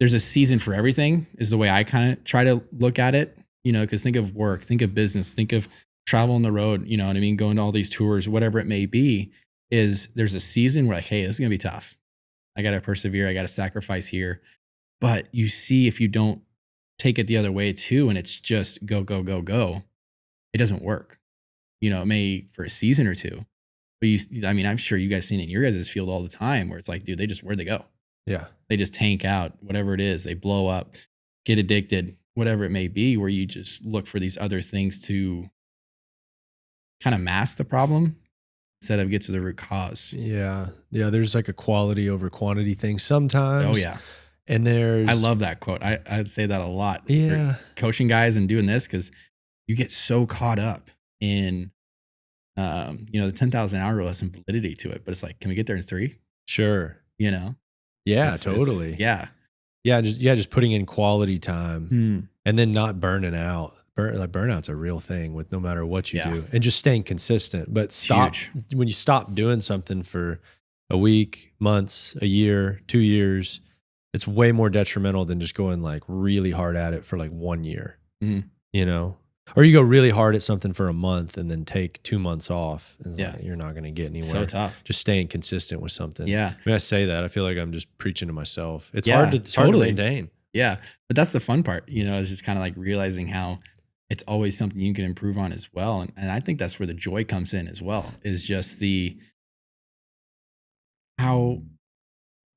there's a season for everything is the way I kind of try to look at it, because think of work, think of business, think of travel on the road, you know what I mean? Going to all these tours, whatever it may be, is there's a season where like, hey, this is going to be tough. I got to persevere. I got to sacrifice here. But you see, if you don't take it the other way too, and it's just go, go, go, go, it doesn't work. It may for a season or two, but I'm sure you guys seen it in your guys' field all the time where it's like, dude, where'd they go? Yeah. They just tank out, whatever it is. They blow up, get addicted, whatever it may be, where you just look for these other things to kind of mask the problem instead of get to the root cause. Yeah. Yeah. There's like a quality over quantity thing sometimes. Oh, yeah. And I love that quote. I'd say that a lot. Yeah. Coaching guys and doing this because you get so caught up in, the 10,000 hour rule has some validity to it, but it's like, can we get there in 3? Sure. Yeah, totally. Yeah. Just putting in quality time and then not burning out. Burnout's a real thing with no matter what you do, and just staying consistent. But when you stop doing something for a week, months, a year, 2 years, it's way more detrimental than just going like really hard at it for like 1 year, or you go really hard at something for a month and then take 2 months off. Like, you're not going to get anywhere. So tough. Just staying consistent with something. Yeah. When I say that, I feel like I'm just preaching to myself. It's hard to maintain. Yeah. But that's the fun part, is just kind of like realizing how it's always something you can improve on as well. And I think that's where the joy comes in as well, is just how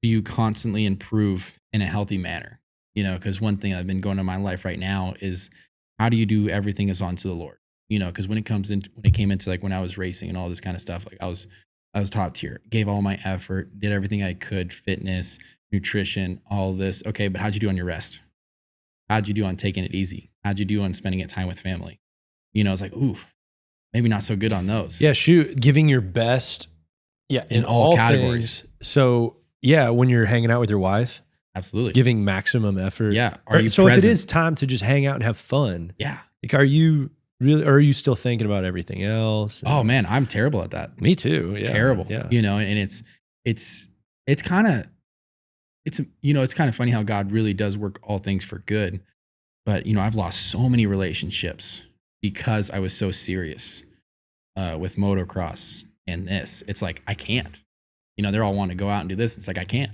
do you constantly improve in a healthy manner? Because one thing I've been going in my life right now is how do you do everything as unto the Lord? Because when it came into like when I was racing and all this kind of stuff, like I was top tier, gave all my effort, did everything I could, fitness, nutrition, all this. Okay, but how'd you do on your rest? How'd you do on taking it easy? How'd you do on spending time with family? It's like, ooh, maybe not so good on those. Yeah, giving your best. Yeah, in all categories. Things. So yeah, when you're hanging out with your wife, absolutely, giving maximum effort. Yeah. So if it is time to just hang out and have fun, like, are you still thinking about everything else? Oh man, I'm terrible at that. Me too. Yeah. Terrible. Yeah. And it's kind of funny how God really does work all things for good. But, I've lost so many relationships because I was so serious with motocross and this. It's like, I can't. They're all wanting to go out and do this. It's like, I can't.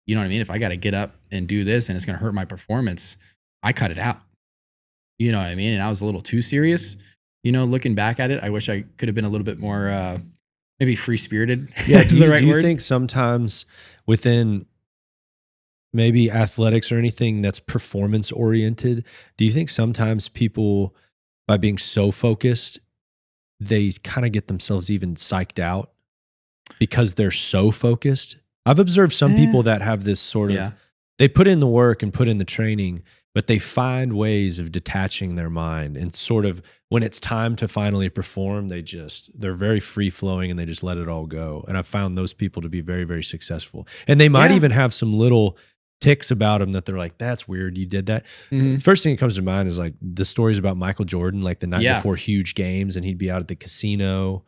You know what I mean? If I got to get up and do this and it's going to hurt my performance, I cut it out. You know what I mean? And I was a little too serious. Looking back at it, I wish I could have been a little bit more maybe free-spirited. Yeah, do you think sometimes within maybe athletics or anything that's performance oriented, do you think sometimes people, by being so focused, they kind of get themselves even psyched out because they're so focused? I've observed some people that have this sort of, they put in the work and put in the training, but they find ways of detaching their mind, and sort of when it's time to finally perform, they're very free flowing and they just let it all go. And I've found those people to be very, very successful. And they might even have some little ticks about them that they're like, that's weird, you did that. Mm-hmm. First thing that comes to mind is like the stories about Michael Jordan, like the night before huge games, and he'd be out at the casino.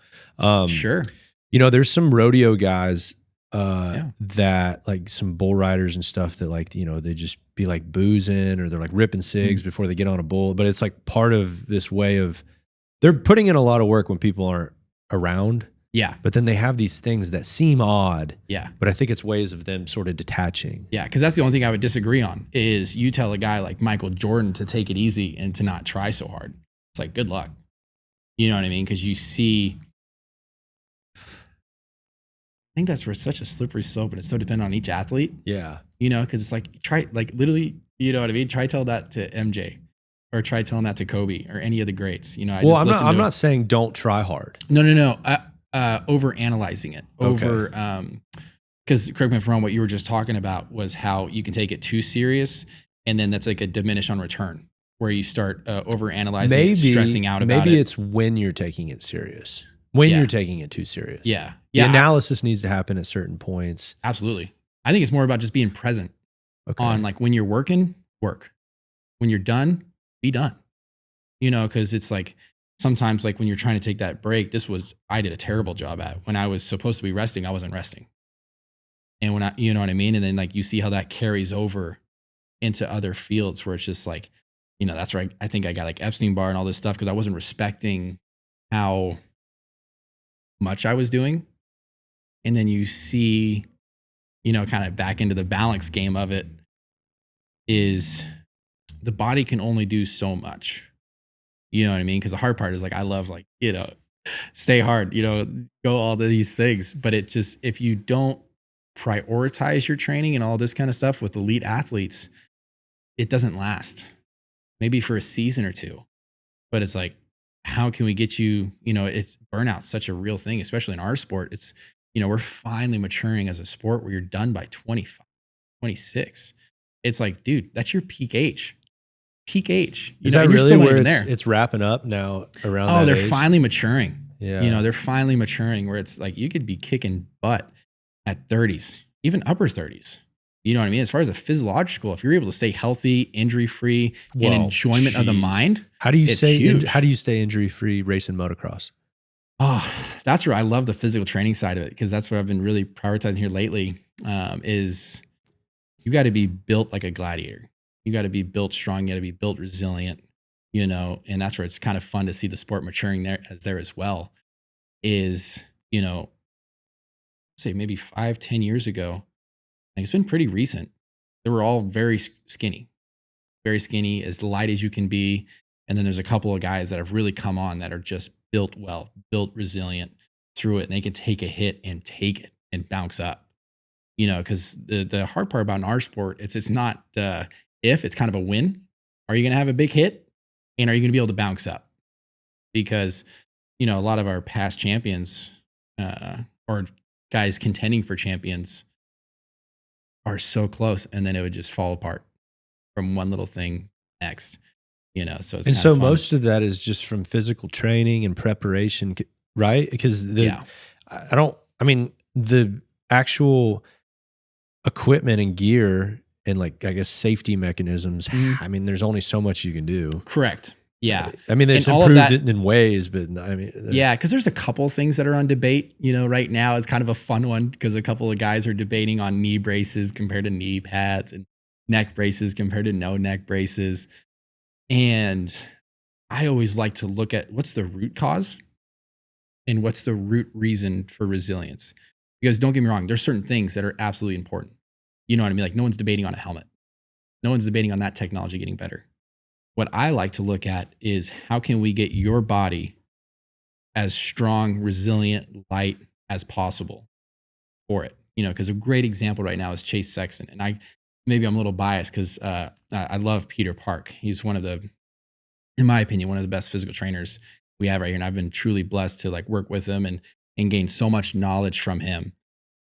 Sure. There's some rodeo guys that, like some bull riders and stuff, that like, they just be like boozing, or they're like ripping cigs before they get on a bull. But it's like part of this way of, they're putting in a lot of work when people aren't around. Yeah. But then they have these things that seem odd. Yeah. But I think it's ways of them sort of detaching. Yeah. Because that's the only thing I would disagree on is you tell a guy like Michael Jordan to take it easy and to not try so hard. It's like, good luck. You know what I mean? Because you see, I think that's for such a slippery slope, and it's so dependent on each athlete. Yeah. Because it's like, literally, you know what I mean? Try tell that to MJ, or try telling that to Kobe or any of the greats. I'm not saying don't try hard. No. Over analyzing it. Because correct me if I'm wrong, what you were just talking about was how you can take it too serious, and then that's like a diminish on return, where you start over analyzing, stressing out about it. Maybe it's when you're taking it serious. When you're taking it too serious. Yeah. The analysis needs to happen at certain points. Absolutely. I think it's more about just being present on, like, when you're working, work. When you're done, be done. Because it's like sometimes, like, when you're trying to take that break, I did a terrible job at. When I was supposed to be resting, I wasn't resting. And when you know what I mean? And then, like, you see how that carries over into other fields where it's just like, that's where I think I got like Epstein-Barr and all this stuff because I wasn't respecting how much I was doing. And then you see, kind of back into the balance game of it is the body can only do so much. You know what I mean? Because the hard part is like, I love like, stay hard, go all these things. But it just, if you don't prioritize your training and all this kind of stuff with elite athletes, it doesn't last. Maybe for a season or two. But it's like, how can we get you, it's burnout, such a real thing, especially in our sport. It's, we're finally maturing as a sport where you're done by 25, 26. It's like, dude, that's your peak age. Peak age. Is that really where it's wrapping up now around that they're age? finally maturing. Yeah. They're finally maturing where it's like you could be kicking butt at 30s, even upper 30s. You know what I mean? As far as a physiological, if you're able to stay healthy, injury-free, and enjoyment of the mind, how do you stay injury-free racing motocross? Oh, that's where I love the physical training side of it, because that's what I've been really prioritizing here lately. Is you got to be built like a gladiator. You got to be built strong. You got to be built resilient. And that's where it's kind of fun to see the sport maturing there as well. Is say maybe 5-10 years ago. It's been pretty recent. They were all very skinny, as light as you can be. And then there's a couple of guys that have really come on that are just built well, built resilient through it. And they can take a hit and take it and bounce up, because the hard part about in our sport, it's not if, it's kind of a win. Are you going to have a big hit? And are you going to be able to bounce up? Because, a lot of our past champions or guys contending for champions are so close, and then it would just fall apart from one little thing next, so it's so most of that is just from physical training and preparation, right? Because the actual equipment and gear and like, I guess, safety mechanisms. Mm-hmm. I mean, there's only so much you can do. Correct. Yeah. I mean, they've improved it in ways, but I mean, yeah, because there's a couple things that are on debate, right now. It's kind of a fun one because a couple of guys are debating on knee braces compared to knee pads and neck braces compared to no neck braces. And I always like to look at what's the root cause and what's the root reason for resilience. Because don't get me wrong, there's certain things that are absolutely important. You know what I mean? Like no one's debating on a helmet. No one's debating on that technology getting better. What I like to look at is how can we get your body as strong, resilient, light as possible for it? Because a great example right now is Chase Sexton. And maybe I'm a little biased because I love Peter Park. He's in my opinion, one of the best physical trainers we have right here. And I've been truly blessed to like work with him and gain so much knowledge from him.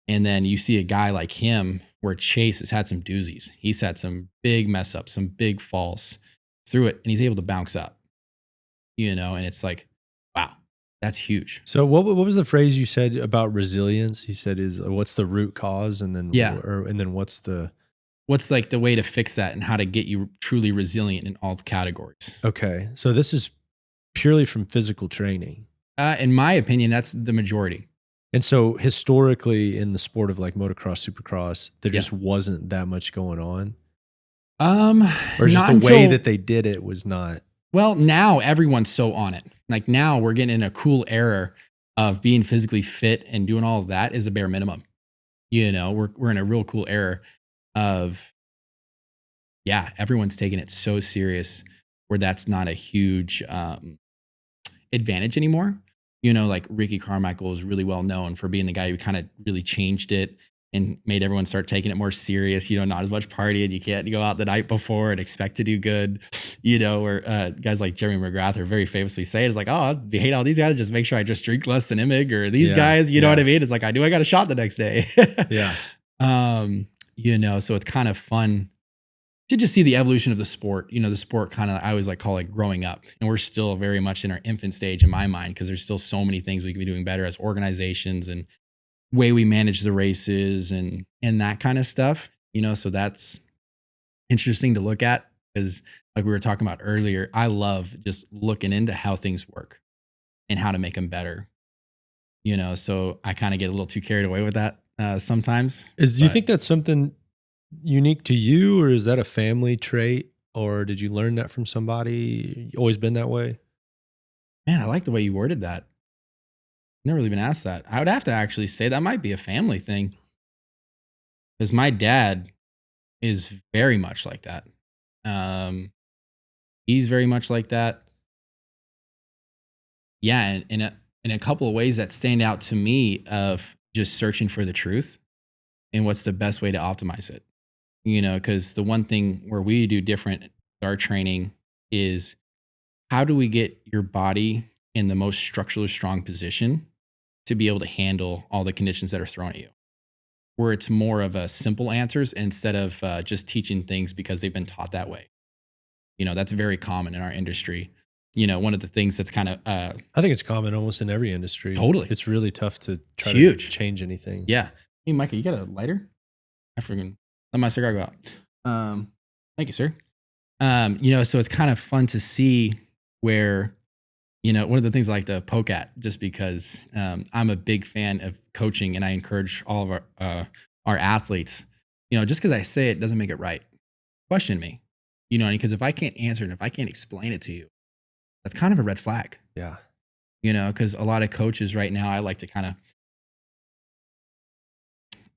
And then you see a guy like him where Chase has had some doozies. He's had some big mess ups, some big falls through it, and he's able to bounce up, and it's like, wow, that's huge. So what was the phrase you said about resilience? You said what's the root cause? And then, and then what's like the way to fix that and how to get you truly resilient in all categories. Okay. So this is purely from physical training. In my opinion, that's the majority. And so historically in the sport of like motocross, supercross, there just wasn't that much going on. Or just the way that they did it was not. Well, now everyone's so on it. Like now we're getting in a cool era of being physically fit and doing all of that is a bare minimum. We're in a real cool era of, everyone's taking it so serious where that's not a huge advantage anymore. Like Ricky Carmichael is really well known for being the guy who kind of really changed it and made everyone start taking it more serious, not as much partying. You can't go out the night before and expect to do good, or guys like Jeremy McGrath are very famously say it's like, oh, I hate all these guys. Just make sure I just drink less than Imig or these guys, you know what I mean? It's like, I got a shot the next day. Yeah. So it's kind of fun to just see the evolution of the sport. The sport kind of, I always call it growing up, and we're still very much in our infant stage in my mind, because there's still so many things we could be doing better as organizations and way we manage the races and that kind of stuff, so that's interesting to look at because like we were talking about earlier, I love just looking into how things work and how to make them better, so I kind of get a little too carried away with that sometimes. Do you think that's something unique to you, or is that a family trait, or did you learn that from somebody? You always been that way? Man, I like the way you worded that. Never really been asked that. I would have to actually say that might be a family thing because my dad is very much like that. Um, he's very much like that. Yeah, and in a couple of ways that stand out to me of just searching for the truth and what's the best way to optimize it. Because the one thing where we do different with our training is how do we get your body in the most structurally strong position to be able to handle all the conditions that are thrown at you? Where it's more of a simple answers instead of just teaching things because they've been taught that way. That's very common in our industry. One of the things that's kind of I think it's common almost in every industry. Totally. It's really tough to try to change anything. Yeah. Hey, Micah, you got a lighter? I freaking let my cigar go out. Thank you, sir. So it's kind of fun to see where, one of the things I like to poke at just because I'm a big fan of coaching and I encourage all of our athletes, just because I say it doesn't make it right. Question me, because if I can't answer it, if I can't explain it to you, that's kind of a red flag. Yeah. Because a lot of coaches right now, I like to kind of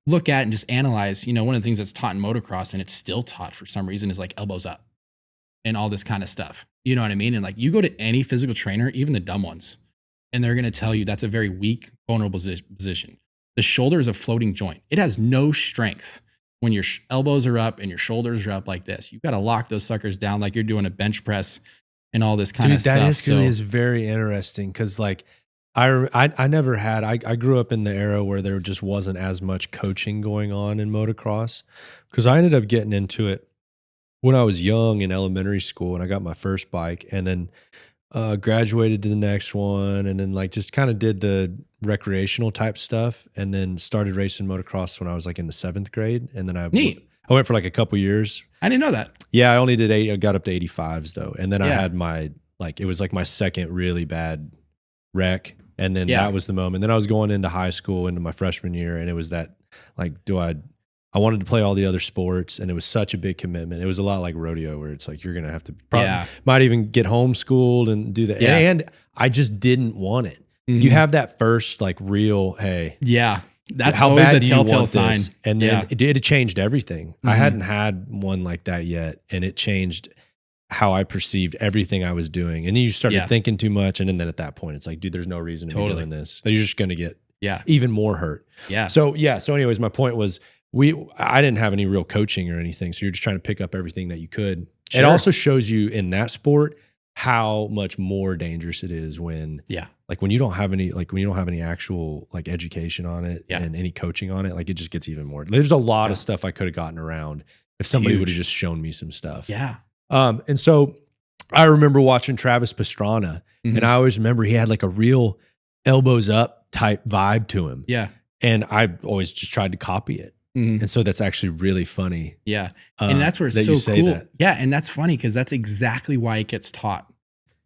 look at and just analyze, one of the things that's taught in motocross and it's still taught for some reason is like elbows up and all this kind of stuff. You know what I mean? And like you go to any physical trainer, even the dumb ones, and they're going to tell you that's a very weak, vulnerable position. The shoulder is a floating joint. It has no strength when your elbows are up and your shoulders are up like this. You've got to lock those suckers down like you're doing a bench press and all this kind of stuff. That really is very interesting because like I never had, I grew up in the era where there just wasn't as much coaching going on in motocross because I ended up getting into it when I was young in elementary school and I got my first bike and then graduated to the next one and then like just kind of did the recreational type stuff and then started racing motocross when I was like in the 7th grade. And then I went for like a couple years. I didn't know that. Yeah. I only did I got up to 85s though. And then I had it was like my second really bad wreck. And then that was the moment. Then I was going into high school into my freshman year. And it was that like, I wanted to play all the other sports and it was such a big commitment. It was a lot like rodeo where it's like, you're going to have to might even get homeschooled and do that. Yeah. And I just didn't want it. Mm-hmm. You have that first like real, hey. Yeah. That's how bad the telltale sign. And then it changed everything. Mm-hmm. I hadn't had one like that yet. And it changed how I perceived everything I was doing. And then you started thinking too much. And then at that point, it's like, dude, there's no reason to be doing this. You're just going to get even more hurt. Yeah. So anyways, my point was, I didn't have any real coaching or anything. So you're just trying to pick up everything that you could. Sure. It also shows you in that sport how much more dangerous it is when you don't have any actual like education on it and any coaching on it. Like it just gets even more. There's a lot of stuff I could have gotten around if somebody would have just shown me some stuff. Yeah. And so I remember watching Travis Pastrana and I always remember he had like a real elbows up type vibe to him. Yeah. And I always just tried to copy it. Mm-hmm. And so that's actually really funny. Yeah. And that's where it's so cool. Yeah. And that's funny because that's exactly why it gets taught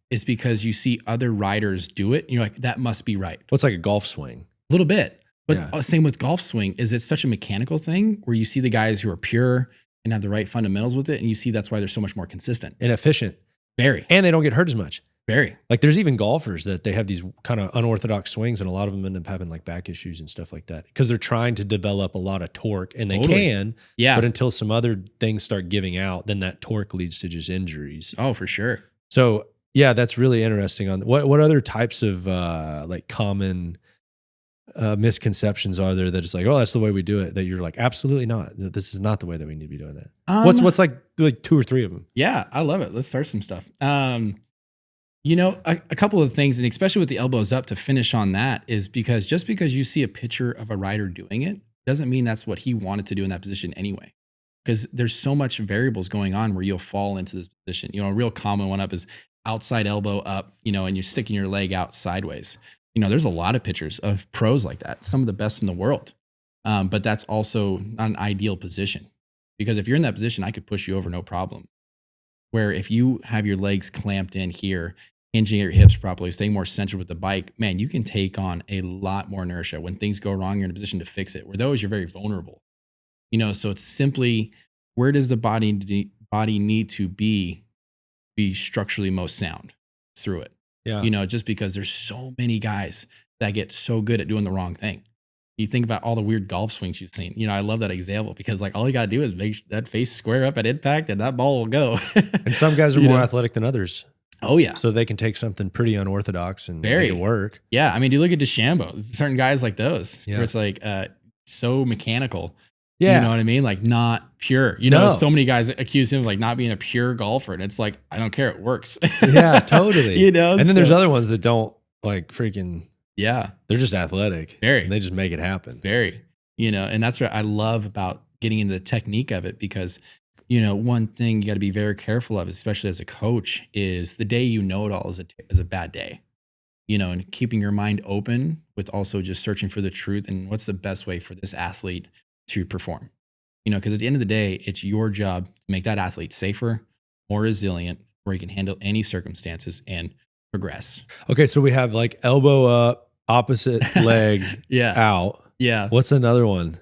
is because you see other riders do it. And you're like, that must be right. Well, it's like a golf swing. A little bit. But same with golf swing is it's such a mechanical thing where you see the guys who are pure and have the right fundamentals with it. And you see that's why they're so much more consistent. And efficient. Very. And they don't get hurt as much. Very. Like there's even golfers that they have these kind of unorthodox swings and a lot of them end up having like back issues and stuff like that because they're trying to develop a lot of torque and they can. Yeah. But until some other things start giving out, then that torque leads to just injuries. Oh, for sure. So yeah, that's really interesting. On what other types of like common misconceptions are there that it's like, oh, that's the way we do it, that you're like, absolutely not. This is not the way that we need to be doing that. What's like 2 or 3 of them? Yeah, I love it. Let's start some stuff. A couple of things, and especially with the elbows up to finish on that is because just because you see a picture of a rider doing it doesn't mean that's what he wanted to do in that position anyway. Because there's so much variables going on where you'll fall into this position. A real common one up is outside elbow up, and you're sticking your leg out sideways. There's a lot of pictures of pros like that, some of the best in the world. But that's also not an ideal position because if you're in that position, I could push you over no problem. Where if you have your legs clamped in here, hinging at your hips properly, staying more centered with the bike, man, you can take on a lot more inertia. When things go wrong, you're in a position to fix it. Where those, you're very vulnerable. So it's simply, where does the body need to be structurally most sound through it? Yeah. Just because there's so many guys that get so good at doing the wrong thing. You think about all the weird golf swings you've seen. I love that example because like all you got to do is make that face square up at impact and that ball will go. And some guys are more athletic than others. Oh yeah. So they can take something pretty unorthodox and make it work. Yeah. I mean, you look at DeChambeau, certain guys like those Yeah. where it's like so mechanical. Yeah. You know what I mean? Like not pure. So many guys accuse him of like not being a pure golfer. And it's like, I don't care. It works. Yeah, totally. And then there's other ones that don't like freaking. Yeah. They're just athletic. Very. And they just make it happen. Very. And that's what I love about getting into the technique of it because, one thing you got to be very careful of, especially as a coach, is the day you know it all is a bad day. And keeping your mind open with also just searching for the truth and what's the best way for this athlete to perform. Because at the end of the day, it's your job to make that athlete safer, more resilient, where he can handle any circumstances and progress. Okay, so we have like elbow up, opposite leg out. Yeah. What's another one?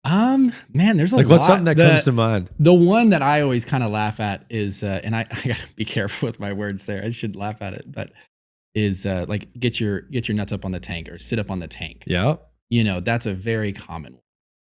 Man, there's a lot. What's something that comes to mind? The one that I always kind of laugh at is, and I gotta be careful with my words there. I should laugh at it, but is like get your nuts up on the tank or sit up on the tank. Yeah. That's a very common one.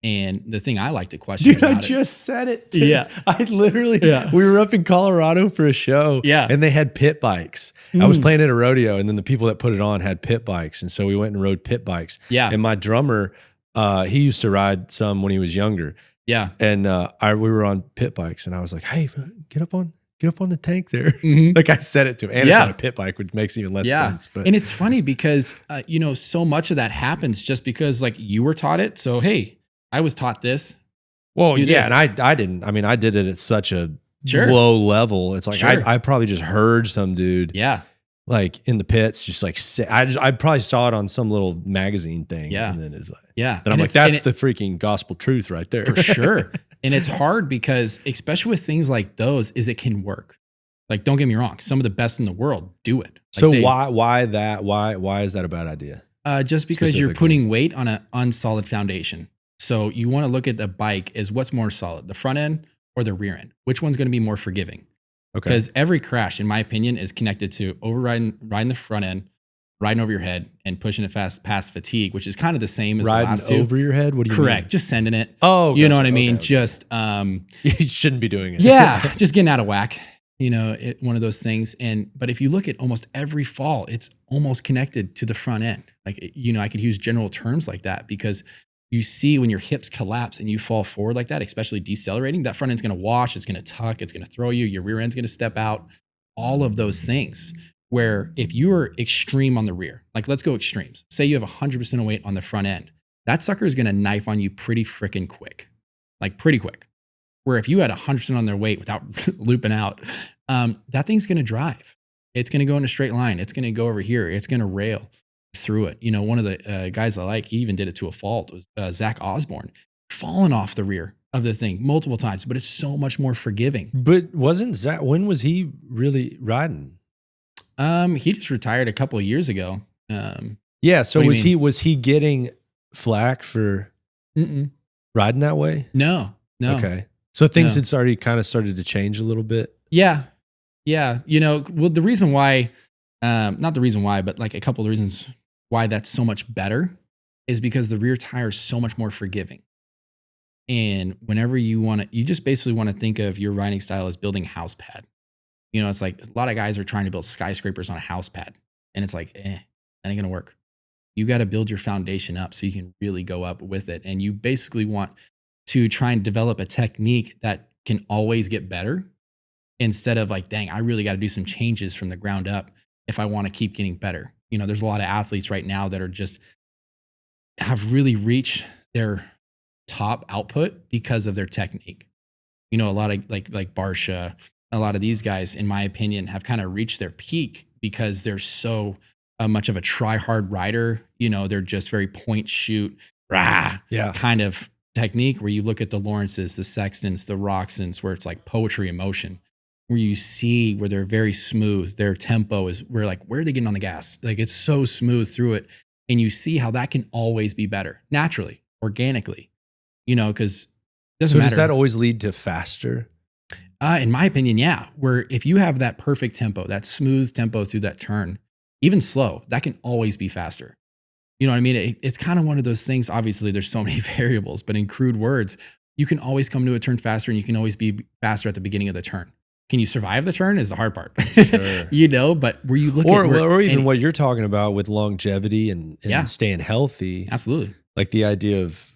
And the thing I like to question, dude, I just said it too. Yeah. I literally, we were up in Colorado for a show. Yeah. And they had pit bikes. I was playing at a rodeo, and then the people that put it on had pit bikes. And so we went and rode pit bikes. Yeah. And my drummer, he used to ride some when he was younger. Yeah. And we were on pit bikes, and I was like, hey, get up on the tank there. Like I said it to him. And it's on a pit bike, which makes even less sense. But. And it's funny because, so much of that happens just because like you were taught it. So, hey, I was taught this. Well, yeah. And I didn't. I mean, I did it at such a low level. It's like, I probably just heard some dude. Yeah. Like in the pits, just like, I probably saw it on some little magazine thing. Yeah. And then it's like, yeah. Then I'm like, that's the freaking gospel truth right there. For sure. And it's hard because, especially with things like those, is it can work. Like, don't get me wrong. Some of the best in the world do it. So why is that a bad idea? Just because you're putting weight on an unsolid foundation. So you want to look at the bike as what's more solid, the front end or the rear end? Which one's going to be more forgiving? Okay. Because every crash, in my opinion, is connected to riding the front end, riding over your head, and pushing it past fatigue, which is kind of the same as riding the last two. Over your head? What do you mean? Correct. Just sending it. Oh, you know what I mean? Okay. Just you shouldn't be doing it. Yeah, just getting out of whack. One of those things. But if you look at almost every fall, it's almost connected to the front end. Like, I could use general terms like that because you see when your hips collapse and you fall forward like that, especially decelerating, that front end's going to wash, it's going to tuck, it's going to throw you, your rear end's going to step out, all of those things. Where if you are extreme on the rear, like let's go extremes, say you have 100% of weight on the front end, that sucker is going to knife on you pretty freaking quick, like pretty quick. Where if you had 100% on their weight without looping out, that thing's going to drive. It's going to go in a straight line. It's going to go over here. It's going to rail through it. One of the guys I like, he even did it to a fault, was Zach Osborne, falling off the rear of the thing multiple times, but it's so much more forgiving. But wasn't Zach, when was he really riding? He just retired a couple of years ago. Yeah. So was he getting flack for riding that way? No. Okay. So things had already kind of started to change a little bit. Yeah. Yeah. Well, the reason why, not the reason why, but like a couple of reasons why that's so much better is because the rear tire is so much more forgiving. And whenever you just basically want to think of your riding style as building a house pad. It's like a lot of guys are trying to build skyscrapers on a house pad. And it's like, that ain't going to work. You got to build your foundation up so you can really go up with it. And you basically want to try and develop a technique that can always get better instead of like, dang, I really got to do some changes from the ground up if I want to keep getting better. There's a lot of athletes right now that are just have really reached their top output because of their technique. A lot of like Barsha, a lot of these guys, in my opinion, have kind of reached their peak because they're so much of a try hard rider. They're just very point shoot, kind of technique where you look at the Lawrences, the Sextons, the Roxons, where it's like poetry in motion, where you see where they're very smooth. Their tempo is where are they getting on the gas? Like it's so smooth through it. And you see how that can always be better naturally, organically, because Doesn't So matter. does that always lead to faster? In my opinion, yeah. Where if you have that perfect tempo, that smooth tempo through that turn, even slow, that can always be faster. You know what I mean? It's kind of one of those things. Obviously, there's so many variables, but in crude words, you can always come to a turn faster and you can always be faster at the beginning of the turn. Can you survive the turn is the hard part, Sure. you know, but where you look or even what you're talking about with longevity and Yeah. staying healthy, absolutely. like the idea of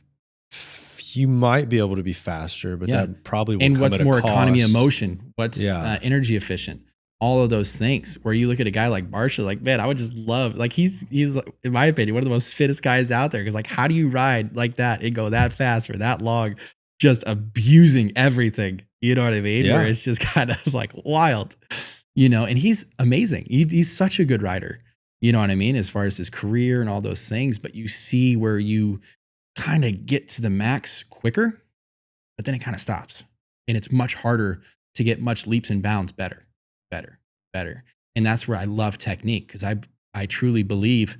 you might be able to be faster, but Yeah. that probably will And come what's at a more economy of cost. motion? What's Yeah. energy efficient? All of those things. Where you look at a guy like Barsha, like, man, I would just love, like, he's in my opinion one of the most fittest guys out there. Because like, how do you ride like that and go that fast for that long, just abusing everything? You know what I mean? Yeah. Where it's just kind of like wild, you know. And he's amazing. He's such a good rider. You know what I mean? As far as his career and all those things, but you see where you kind of get to the max quicker, but then it kind of stops. And it's much harder to get much leaps and bounds better. And that's where I love technique, because I truly believe,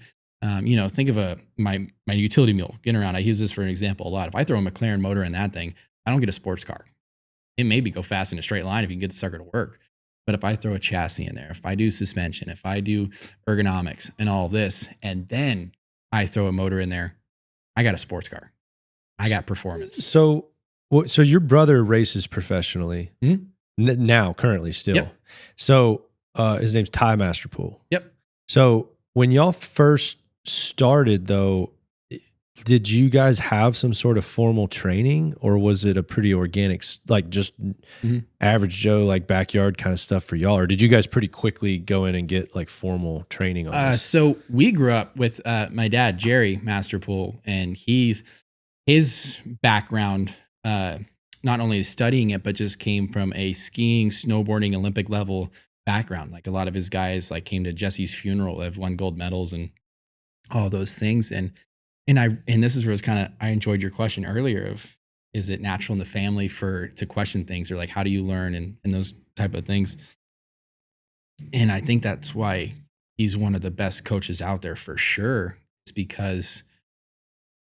you know, think of my utility mule getting around. I use this for an example a lot. If I throw a McLaren motor in that thing, I don't get a sports car. It maybe go fast in a straight line if you can get the sucker to work. But if I throw a chassis in there, if I do suspension, if I do ergonomics and all this, and then I throw a motor in there, I got a sports car. I got performance. So your brother races professionally now, currently still. Yep. So his name's Ty Masterpool. Yep. So when y'all first started, though, did you guys have some sort of formal training, or was it a pretty organic, like just average Joe, like backyard kind of stuff for y'all? Or did you guys pretty quickly go in and get like formal training on this? So we grew up with my dad, Jerry Masterpool, and his background, not only studying it, but just came from a skiing, snowboarding, Olympic level background. Like a lot of his guys like came to Jesse's funeral, have won gold medals and all those things. And this is where it's kind of, I enjoyed your question earlier of, is it natural in the family to question things, or like, how do you learn and those type of things? And I think that's why he's one of the best coaches out there for sure. It's because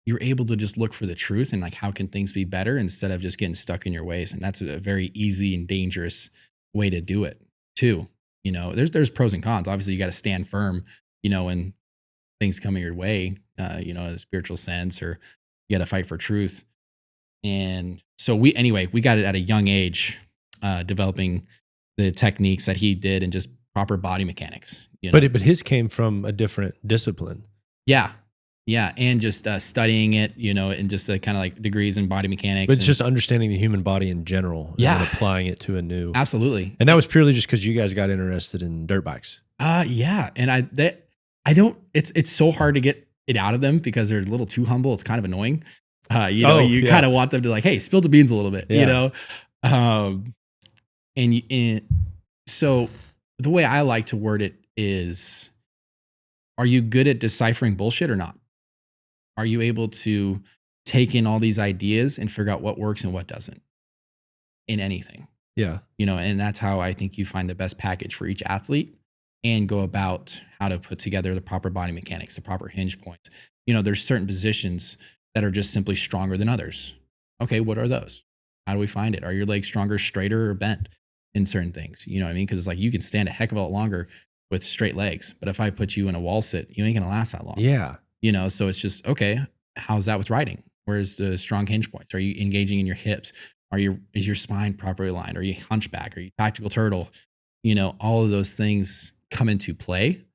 you're able to just look for the truth and like, how can things be better instead of just getting stuck in your ways. And that's a very easy and dangerous way to do it too. You know, there's pros and cons. Obviously you got to stand firm, you know, when things coming your way, you know, in a spiritual sense, or you got to fight for truth. And so we got it at a young age, developing the techniques that he did and just proper body mechanics. You know? But his came from a different discipline. Yeah. And just studying it, you know, and just the kind of like degrees in body mechanics. But it's just understanding the human body in general and applying it to a new. Absolutely. And that was purely just because you guys got interested in dirt bikes. Yeah. And I don't, it's so hard to get it out of them because they're a little too humble. It's kind of annoying. You know, you kind of want them to like, hey, spill the beans a little bit, you know? And so the way I like to word it is, are you good at deciphering bullshit or not? Are you able to take in all these ideas and figure out what works and what doesn't in anything? Yeah. You know, and that's how I think you find the best package for each athlete and go about how to put together the proper body mechanics, the proper hinge points. You know, there's certain positions that are just simply stronger than others. Okay, what are those? How do we find it? Are your legs stronger, straighter, or bent in certain things? You know what I mean? Because it's like you can stand a heck of a lot longer with straight legs, but if I put you in a wall sit, you ain't gonna last that long. Yeah. You know, so it's just, okay, how's that with riding? Where's the strong hinge points? Are you engaging in your hips? Is your spine properly aligned? Are you hunchback? Are you tactical turtle? You know, all of those things come into play.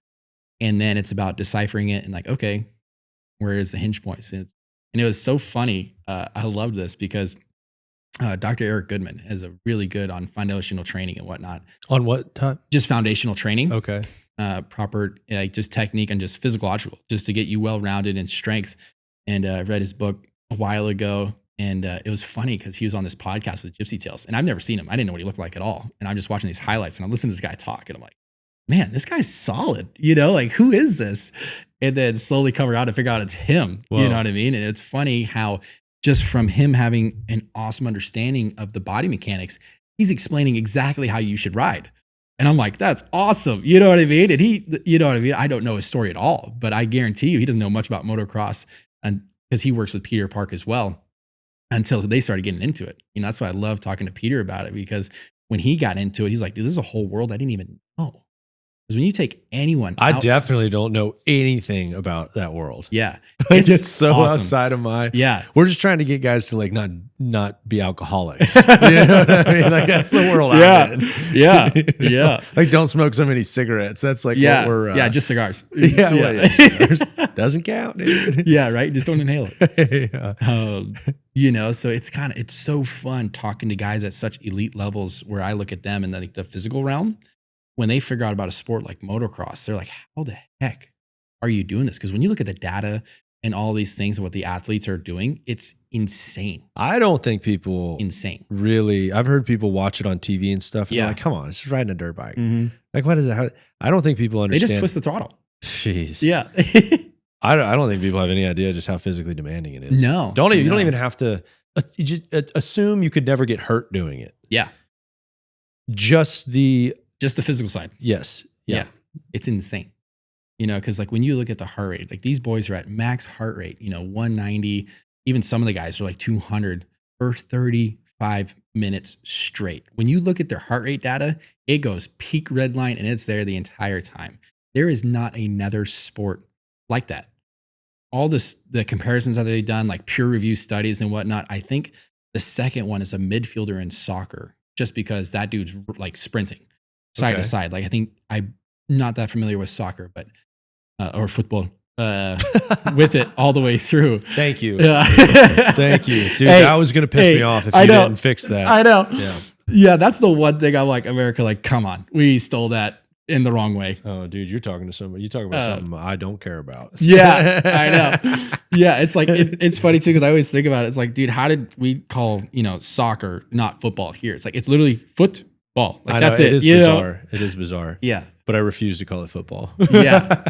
And then it's about deciphering it and like, okay, where is the hinge points? And it was so funny. I loved this because Dr. Eric Goodman is a really good on foundational training and whatnot. On what type? Just foundational training. Okay. Proper, like just technique and just physiological, just to get you well-rounded in strength. And I read his book a while ago, and it was funny because he was on this podcast with Gypsy Tales, and I've never seen him. I didn't know what he looked like at all. And I'm just watching these highlights, and I'm listening to this guy talk, and I'm like, man, this guy's solid. You know, like, who is this? And then slowly come around to figure out it's him. Whoa. You know what I mean? And it's funny how just from him having an awesome understanding of the body mechanics, he's explaining exactly how you should ride. And I'm like, that's awesome. You know what I mean? And you know what I mean? I don't know his story at all, but I guarantee you he doesn't know much about motocross, and because he works with Peter Park as well. until they started getting into it. You know, that's why I love talking to Peter about it, because when he got into it, he's like, dude, this is a whole world I didn't even know. Because when you take anyone I definitely don't know anything about that world. Yeah. It's so awesome. outside of my, Yeah. We're just trying to get guys to like not be alcoholics. You know what I mean? Like that's the world I'm in. Yeah. You know? Yeah. Like don't smoke so many cigarettes. That's like what we're just cigars. Yeah, well, yeah, cigars. Doesn't count, dude. Yeah, right. Just don't inhale it. Yeah. You know, so it's so fun talking to guys at such elite levels where I look at them in the physical realm. When they figure out about a sport like motocross, they're like, how the heck are you doing this? Because when you look at the data and all these things and what the athletes are doing, it's insane. I don't think people really, I've heard people watch it on TV and stuff. And they're like, come on, it's just riding a dirt bike. Mm-hmm. Like, what is it? I don't think people understand. They just twist the throttle. Jeez. Yeah. I don't think people have any idea just how physically demanding it is. No. You don't even have to you just assume you could never get hurt doing it. Yeah. Just the physical side. Yes. Yeah. It's insane. You know, because like when you look at the heart rate, like these boys are at max heart rate, 190. Even some of the guys are like 200 for 35 minutes straight. When you look at their heart rate data, it goes peak red line and it's there the entire time. There is not another sport like that. All the comparisons that they've done, like peer review studies and whatnot, I think the second one is a midfielder in soccer, just because that dude's like sprinting side to side. Like I think I'm not that familiar with soccer, but or football with it all the way through. Thank you. Thank you. Dude, that was going to piss me off if you didn't fix that. I know. Yeah, that's the one thing I'm like, America, like, come on. We stole that in the wrong way. Oh, dude, you're talking to somebody. You talking about something I don't care about. Yeah, I know. Yeah, it's like, it's funny too, because I always think about it. It's like, dude, how did we call, soccer not football here? It's like, it's literally football. Like, that's it. It is bizarre. It is bizarre. Yeah. But I refuse to call it football. Yeah.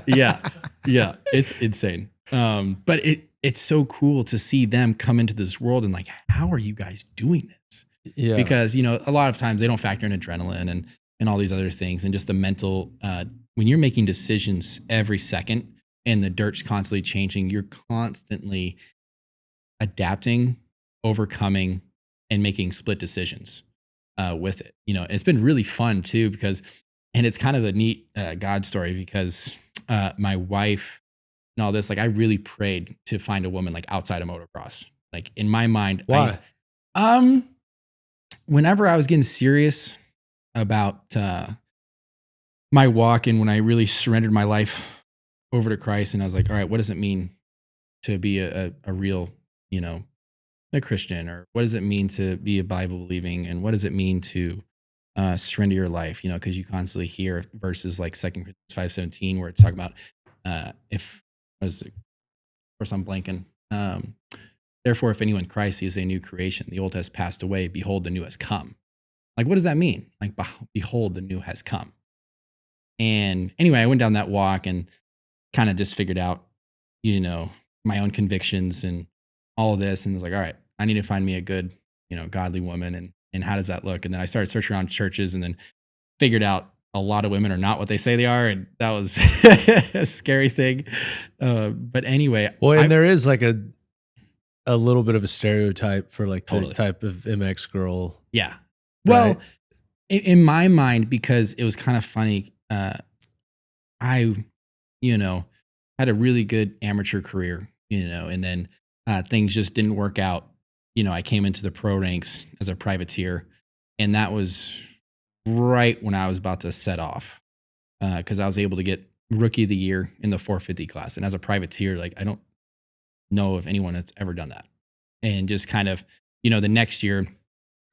It's insane. But it's so cool to see them come into this world and like, how are you guys doing this? Yeah. Because, a lot of times they don't factor in adrenaline and all these other things, and just the mental, when you're making decisions every second and the dirt's constantly changing, you're constantly adapting, overcoming, and making split decisions with it. It's been really fun too, and it's kind of a neat God story, because my wife and all this, like I really prayed to find a woman like outside of motocross. Like in my mind, why? Whenever I was getting serious about my walk, and when I really surrendered my life over to Christ, and I was like, all right, what does it mean to be a real, a Christian? Or what does it mean to be a Bible believing? And what does it mean to surrender your life? Because you constantly hear verses like 2 Corinthians 5:17, where it's talking about of course I'm blanking. Therefore, if anyone in Christ, he is a new creation. The old has passed away. Behold, the new has come. Like, what does that mean? Like, behold, the new has come. And anyway, I went down that walk and kind of just figured out, my own convictions and all of this. And was like, all right, I need to find me a good, godly woman. And how does that look? And then I started searching around churches, and then figured out a lot of women are not what they say they are. And that was a scary thing. But anyway. Well, and there is like a little bit of a stereotype for like Totally. the type of MX girl. Yeah. Well, Right? in my mind, because it was kind of funny, I, had a really good amateur career, and then things just didn't work out. I came into the pro ranks as a privateer, and that was right when I was about to set off, because I was able to get rookie of the year in the 450 class. And as a privateer, like I don't know of anyone that's ever done that. And just kind of, the next year,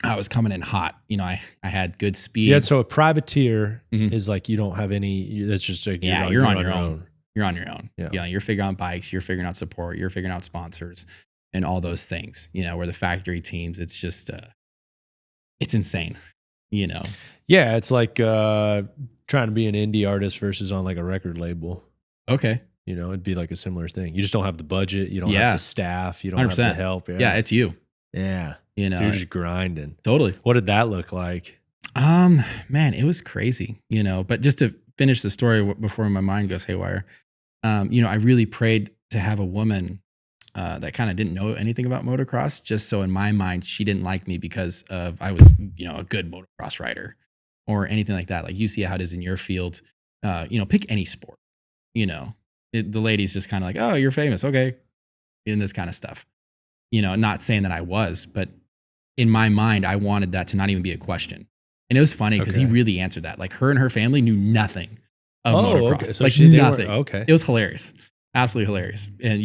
I was coming in hot. I had good speed. Yeah. So a privateer Mhm. is like you don't have any. That's just like Yeah, you're on your own. You're on your own. Yeah. You're figuring out bikes, you're figuring out support, you're figuring out sponsors and all those things, where the factory teams, it's just, it's insane, Yeah, it's like trying to be an indie artist versus on like a record label. Okay. It'd be like a similar thing. You just don't have the budget. You don't Yeah. have the staff. You don't have the 100%. help. Yeah, it's you, Yeah. You're just grinding. totally. What did that look like? Man, it was crazy, but just to finish the story before my mind goes haywire, I really prayed to have a woman that kind of didn't know anything about motocross. Just so in my mind, she didn't like me because of I was, a good motocross rider or anything like that. Like you see how it is in your field. Pick any sport. The ladies just kind of like, oh, you're famous, okay, in this kind of stuff. Not saying that I was, but in my mind, I wanted that to not even be a question. And it was funny because he really answered that. Like her and her family knew nothing of motocross. Okay. So like nothing. Okay. It was hilarious. Absolutely hilarious. And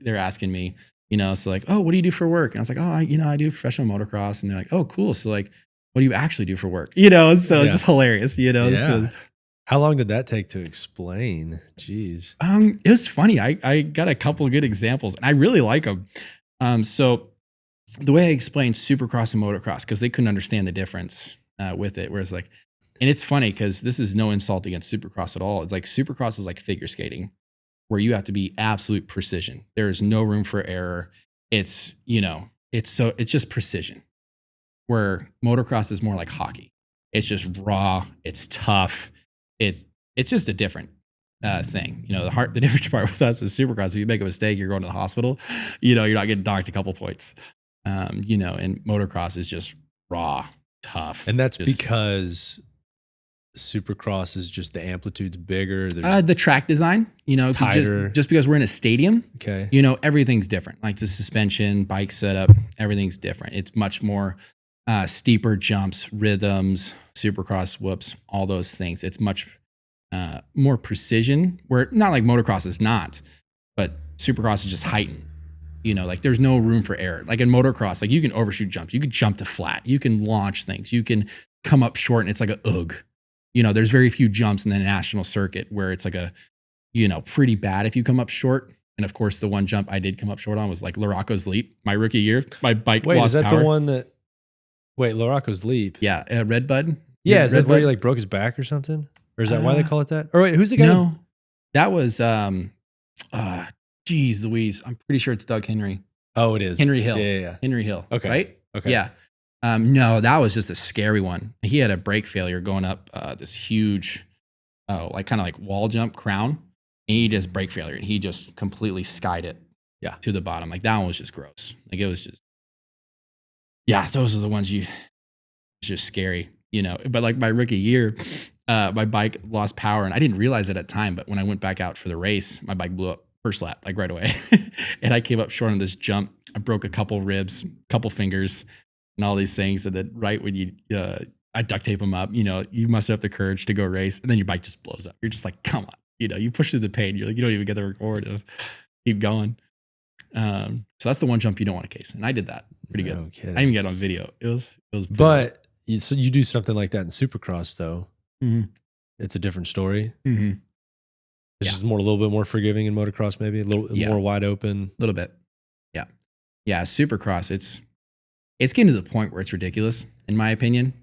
they're asking me, so like, oh, what do you do for work? And I was like, oh, I do professional motocross. And they're like, oh, cool. So like, what do you actually do for work? So it's just hilarious, Yeah. So, how long did that take to explain? Jeez. It was funny. I got a couple of good examples and I really like them. So the way I explained supercross and motocross, because they couldn't understand the difference with it. Whereas like, and it's funny because this is no insult against supercross at all. It's like supercross is like figure skating where you have to be absolute precision. There is no room for error. It's just precision. Where motocross is more like hockey. It's just raw. It's tough. It's just a different thing. The different part with us is supercross. If you make a mistake, you're going to the hospital. You're not getting docked a couple points. And motocross is just raw, tough. And that's because supercross is just the amplitude's bigger. The track design, tighter. Just because we're in a stadium, okay. Everything's different. Like the suspension, bike setup, everything's different. It's much more steeper jumps, rhythms, supercross whoops, all those things. It's much more precision, where not like motocross is not, but supercross is just heightened. Like there's no room for error. Like in motocross, like you can overshoot jumps, you can jump to flat, you can launch things, you can come up short and it's like a ugh. There's very few jumps in the national circuit where it's like a, pretty bad if you come up short. And of course, the one jump I did come up short on was like Larocco's Leap, my rookie year. My bike lost power. Is that the one that? Wait, Larocco's Leap. Yeah, Red Bud. Yeah, is that where he like broke his back or something? Or is that why they call it that? Or wait, who's the guy? No, that was geez Louise. I'm pretty sure it's Doug Henry. Oh, it is. Henry Hill. Yeah. Henry Hill. Okay. Right? Okay. Yeah. No, that was just a scary one. He had a brake failure going up this huge, kind of like wall jump crown. And he just brake failure and he just completely skied it to the bottom. Like that one was just gross. Like it was just, those are the ones it's just scary, But like my rookie year, my bike lost power and I didn't realize it at the time. But when I went back out for the race, my bike blew up first lap, like right away. And I came up short on this jump. I broke a couple ribs, couple fingers, and all these things. And then right when you, I duct tape them up, you muster up the courage to go race. And then your bike just blows up. You're just like, come on, you push through the pain. You're like, you don't even get the reward of keep going. So that's the one jump you don't want to case. And I did that pretty good. Kidding. I even got it on video. It was, but so you do something like that in Supercross though. Mm-hmm. It's a different story. Mm-hmm. It's just a little bit more forgiving in motocross, maybe a little more wide open. A little bit. Yeah. Yeah. Supercross. It's getting to the point where it's ridiculous, in my opinion,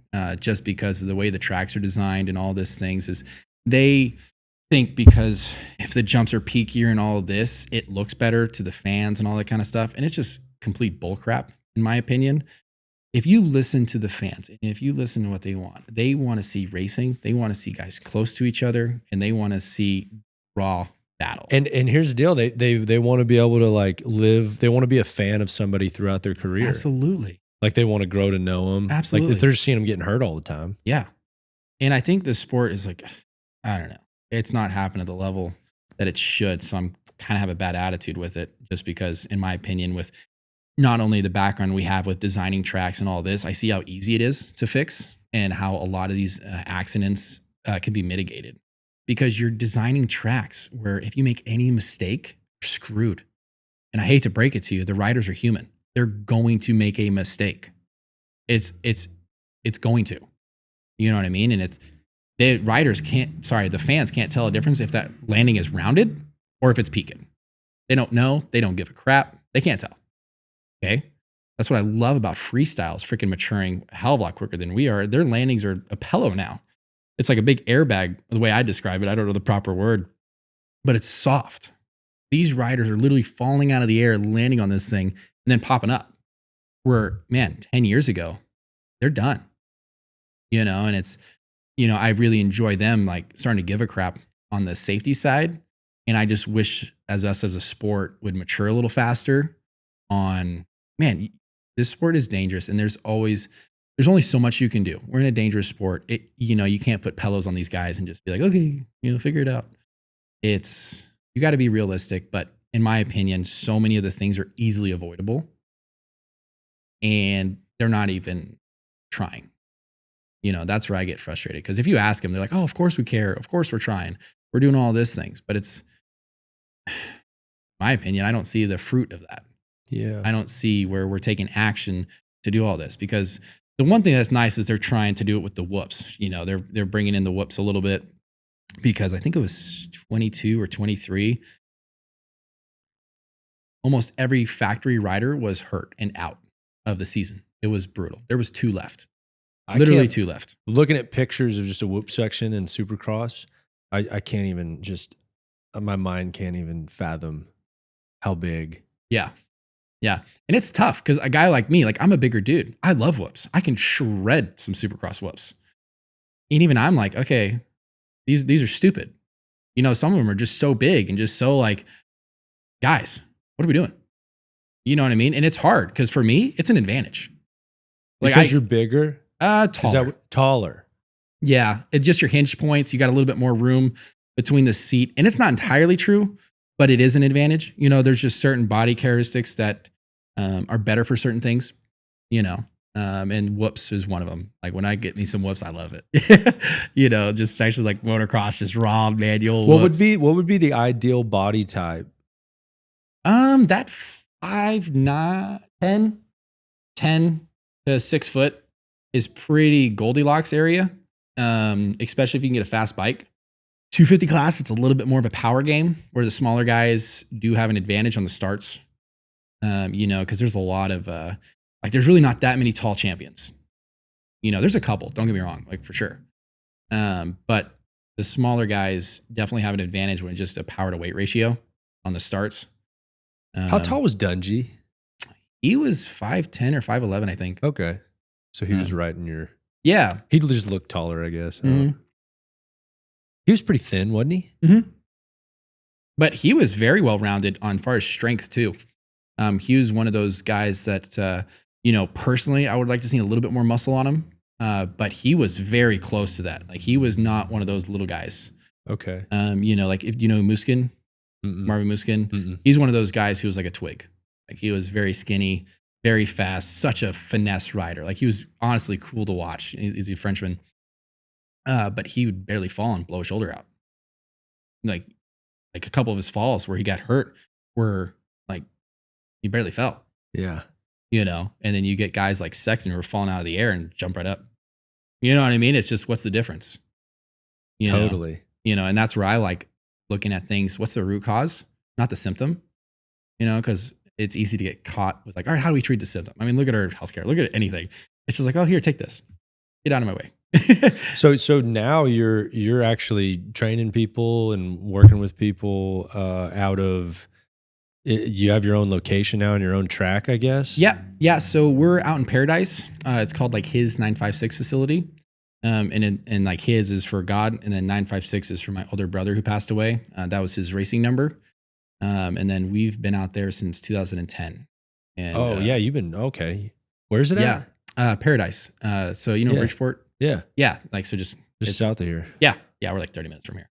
just because of the way the tracks are designed and all these things is they think because if the jumps are peakier and all of this, it looks better to the fans and all that kind of stuff. And it's just complete bullcrap, in my opinion. If you listen to the fans and if you listen to what they want to see racing, they want to see guys close to each other and they want to see raw battle. And here's the deal. They want to be able to like live. They want to be a fan of somebody throughout their career. Absolutely. Like they want to grow to know them. Absolutely. Like if they're seeing them getting hurt all the time. Yeah. And I think the sport is like, I don't know. It's not happening at the level that it should. So I'm kind of have a bad attitude with it just because in my opinion, with not only the background we have with designing tracks and all this, I see how easy it is to fix and how a lot of these accidents can be mitigated because you're designing tracks where if you make any mistake, you're screwed. And I hate to break it to you, the riders are human. They're going to make a mistake. It's going to, you know what I mean? And the fans can't tell a difference if that landing is rounded or if it's peaking. They don't know. They don't give a crap. They can't tell. Okay. That's what I love about freestyles, freaking maturing a hell of a lot quicker than we are. Their landings are a pillow now. It's like a big airbag, the way I describe it. I don't know the proper word, but it's soft. These riders are literally falling out of the air, landing on this thing, and then popping up. Where, man, 10 years ago, they're done. And it's, I really enjoy them like starting to give a crap on the safety side. And I just wish as us as a sport would mature a little faster on, man, this sport is dangerous and there's only so much you can do. We're in a dangerous sport. You can't put pillows on these guys and just be like, okay, figure it out. You got to be realistic, but in my opinion, so many of the things are easily avoidable and they're not even trying. That's where I get frustrated. Because if you ask them, they're like, oh, of course we care. Of course we're trying. We're doing all these things. But it's, in my opinion, I don't see the fruit of that. Yeah. I don't see where we're taking action to do all this. Because the one thing that's nice is they're trying to do it with the whoops. They're bringing in the whoops a little bit. Because I think it was 22 or 23. Almost every factory rider was hurt and out of the season. It was brutal. There was 2 left. Literally 2 left. Looking at pictures of just a whoop section in Supercross, I can't even my mind can't even fathom how big. Yeah. Yeah. And it's tough because a guy like me, I'm a bigger dude. I love whoops. I can shred some Supercross whoops. And even I'm like, okay, these are stupid. Some of them are just so big and just so guys, what are we doing? You know what I mean? And it's hard because for me, it's an advantage. Because you're bigger? Taller. Is that taller? Yeah. It's just your hinge points. You got a little bit more room between the seat. And it's not entirely true, but it is an advantage. There's just certain body characteristics that are better for certain things, and whoops is one of them. When I get me some whoops, I love it. Just especially motocross, just raw manual. What would be the ideal body type? That 5'9", 10 to 6 foot is pretty Goldilocks area. Especially if you can get a fast bike. 250 class, it's a little bit more of a power game where the smaller guys do have an advantage on the starts. Because there's a lot of there's really not that many tall champions. There's a couple, don't get me wrong, for sure. But the smaller guys definitely have an advantage when it's just a power to weight ratio on the starts. How tall was Dungy? He was 5'10" or 5'11", I think. Okay. So he was right in your... Yeah. He just looked taller, I guess. Mm-hmm. He was pretty thin, wasn't he? Mm-hmm. But he was very well-rounded on far as strength, too. He was one of those guys that, personally, I would like to see a little bit more muscle on him. But he was very close to that. He was not one of those little guys. Okay. If Muskin, Marvin Muskin, he's one of those guys who was like a twig. He was very skinny, very fast, such a finesse rider. He was honestly cool to watch. He's a Frenchman. But he would barely fall and blow a shoulder out. A couple of his falls where he got hurt were he barely fell. Yeah. And then you get guys like Sexton who are falling out of the air and jump right up. You know what I mean? It's just, what's the difference? Totally. And that's where I like looking at things. What's the root cause? Not the symptom, because it's easy to get caught with all right, how do we treat the symptom? I mean, look at our healthcare, look at anything. It's just oh, here, take this, get out of my way. So now you're actually training people and working with people out of... You have your own location now and your own track, I guess? Yeah. So we're out in Paradise. It's called his 956 facility. And his is for God. And then 956 is for my older brother who passed away. That was his racing number. And then we've been out there since 2010. And, yeah. You've been, okay. Where's it at? Paradise. So, Bridgeport. Yeah. Yeah. So just south of here. Yeah. Yeah. We're 30 minutes from here.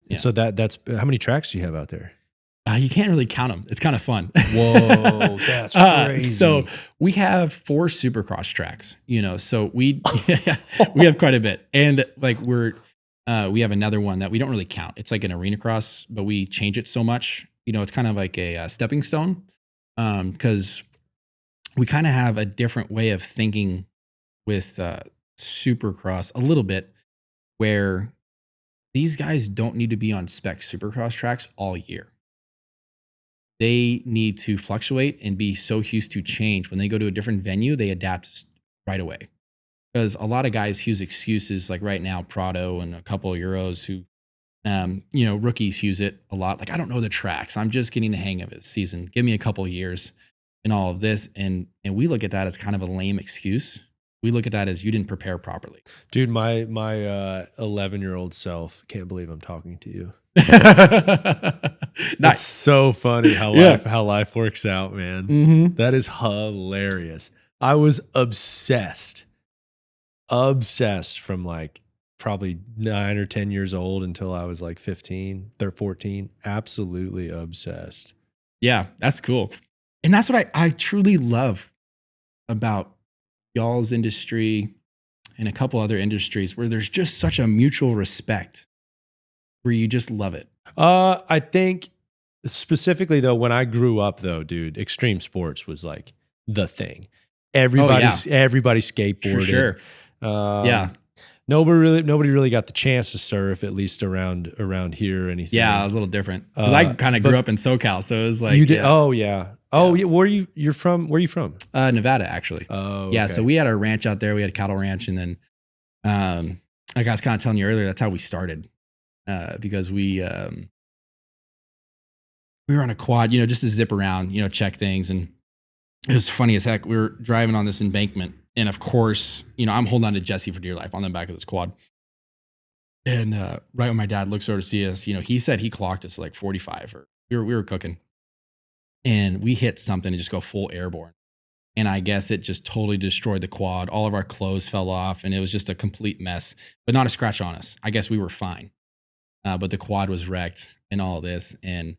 Yeah. So that's, how many tracks do you have out there? You can't really count them. It's kind of fun. Whoa, that's crazy. So we have 4 Supercross tracks, so we have quite a bit. And we have another one that we don't really count. It's like an arena cross, but we change it so much. It's kind of like a stepping stone because we kind of have a different way of thinking with Supercross a little bit where these guys don't need to be on spec Supercross tracks all year. They need to fluctuate and be so used to change. When they go to a different venue, they adapt right away. Because a lot of guys use excuses right now, Prado and a couple of Euros who, rookies use it a lot. I don't know the tracks. I'm just getting the hang of it this season. Give me a couple of years and all of this. And we look at that as kind of a lame excuse. We look at that as you didn't prepare properly. Dude, my 11-year-old self can't believe I'm talking to you. That's Nice. so funny how Yeah. life works out, man. Mm-hmm. That is hilarious. I was obsessed from like probably 9 or 10 years old until I was like 15, 14. Absolutely obsessed. Yeah, that's cool. And that's what I truly love about y'all's industry and a couple other industries where there's just such a mutual respect where you just love it. I think specifically though, when I grew up though, dude, extreme sports was like the thing. Everybody skateboarded. For sure. Yeah. Nobody really got the chance to surf, at least around here or anything. Yeah, it was a little different. Because I kind of grew up in SoCal, so it was like you did. yeah. Oh yeah. Oh yeah. Where you're from? Where are you from? Nevada, actually. Oh yeah. okay. So we had our ranch out there. We had a cattle ranch, and then, like I was kind of telling you earlier, that's how we started. Because we were on a quad, just to zip around, check things, and it was funny as heck. We were driving on this embankment, and of course, I'm holding on to Jesse for dear life on the back of this quad. And right when my dad looks over to see us, he said he clocked us like 45, or we were cooking, and we hit something and just go full airborne. And I guess it just totally destroyed the quad. All of our clothes fell off, and it was just a complete mess, but not a scratch on us. I guess we were fine. But the quad was wrecked and all of this. And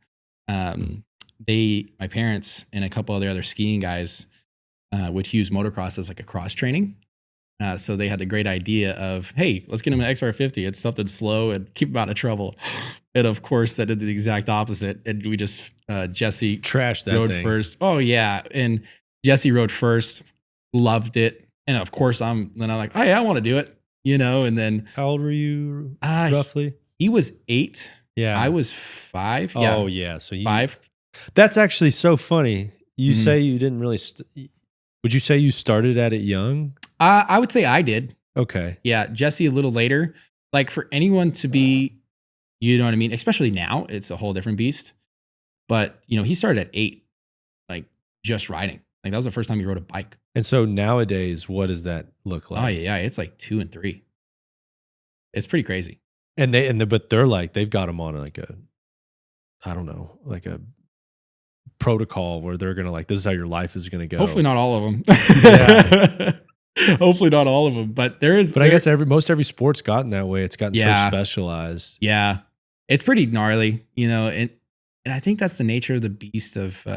my parents and a couple other skiing guys would use motocross as like a cross training. So they had the great idea of, hey, let's get him an XR50. It's something slow and keep him out of trouble. And of course, that did the exact opposite. And we just, Jesse trashed that rode thing first. Oh, yeah. And Jesse rode first, loved it. And of course, I'm like, oh, yeah, I want to do it, and then. How old were you roughly? He was 8. Yeah. I was 5. Oh, yeah. So 5. That's actually so funny. You say you didn't really. Would you say you started at it young? I would say I did. Okay. Yeah. Jesse a little later. Like for anyone to be, you know what I mean? Especially now, it's a whole different beast. But, he started at 8, like just riding. Like that was the first time he rode a bike. And so nowadays, what does that look like? Oh, yeah. It's like 2 and 3. It's pretty crazy. But they're like, they've got them on like I don't know, like a protocol where they're going to like, this is how your life is going to go. Hopefully not all of them. Yeah. Hopefully not all of them, but I guess most every sport's gotten that way. It's gotten so specialized. Yeah. It's pretty gnarly, and I think that's the nature of the beast of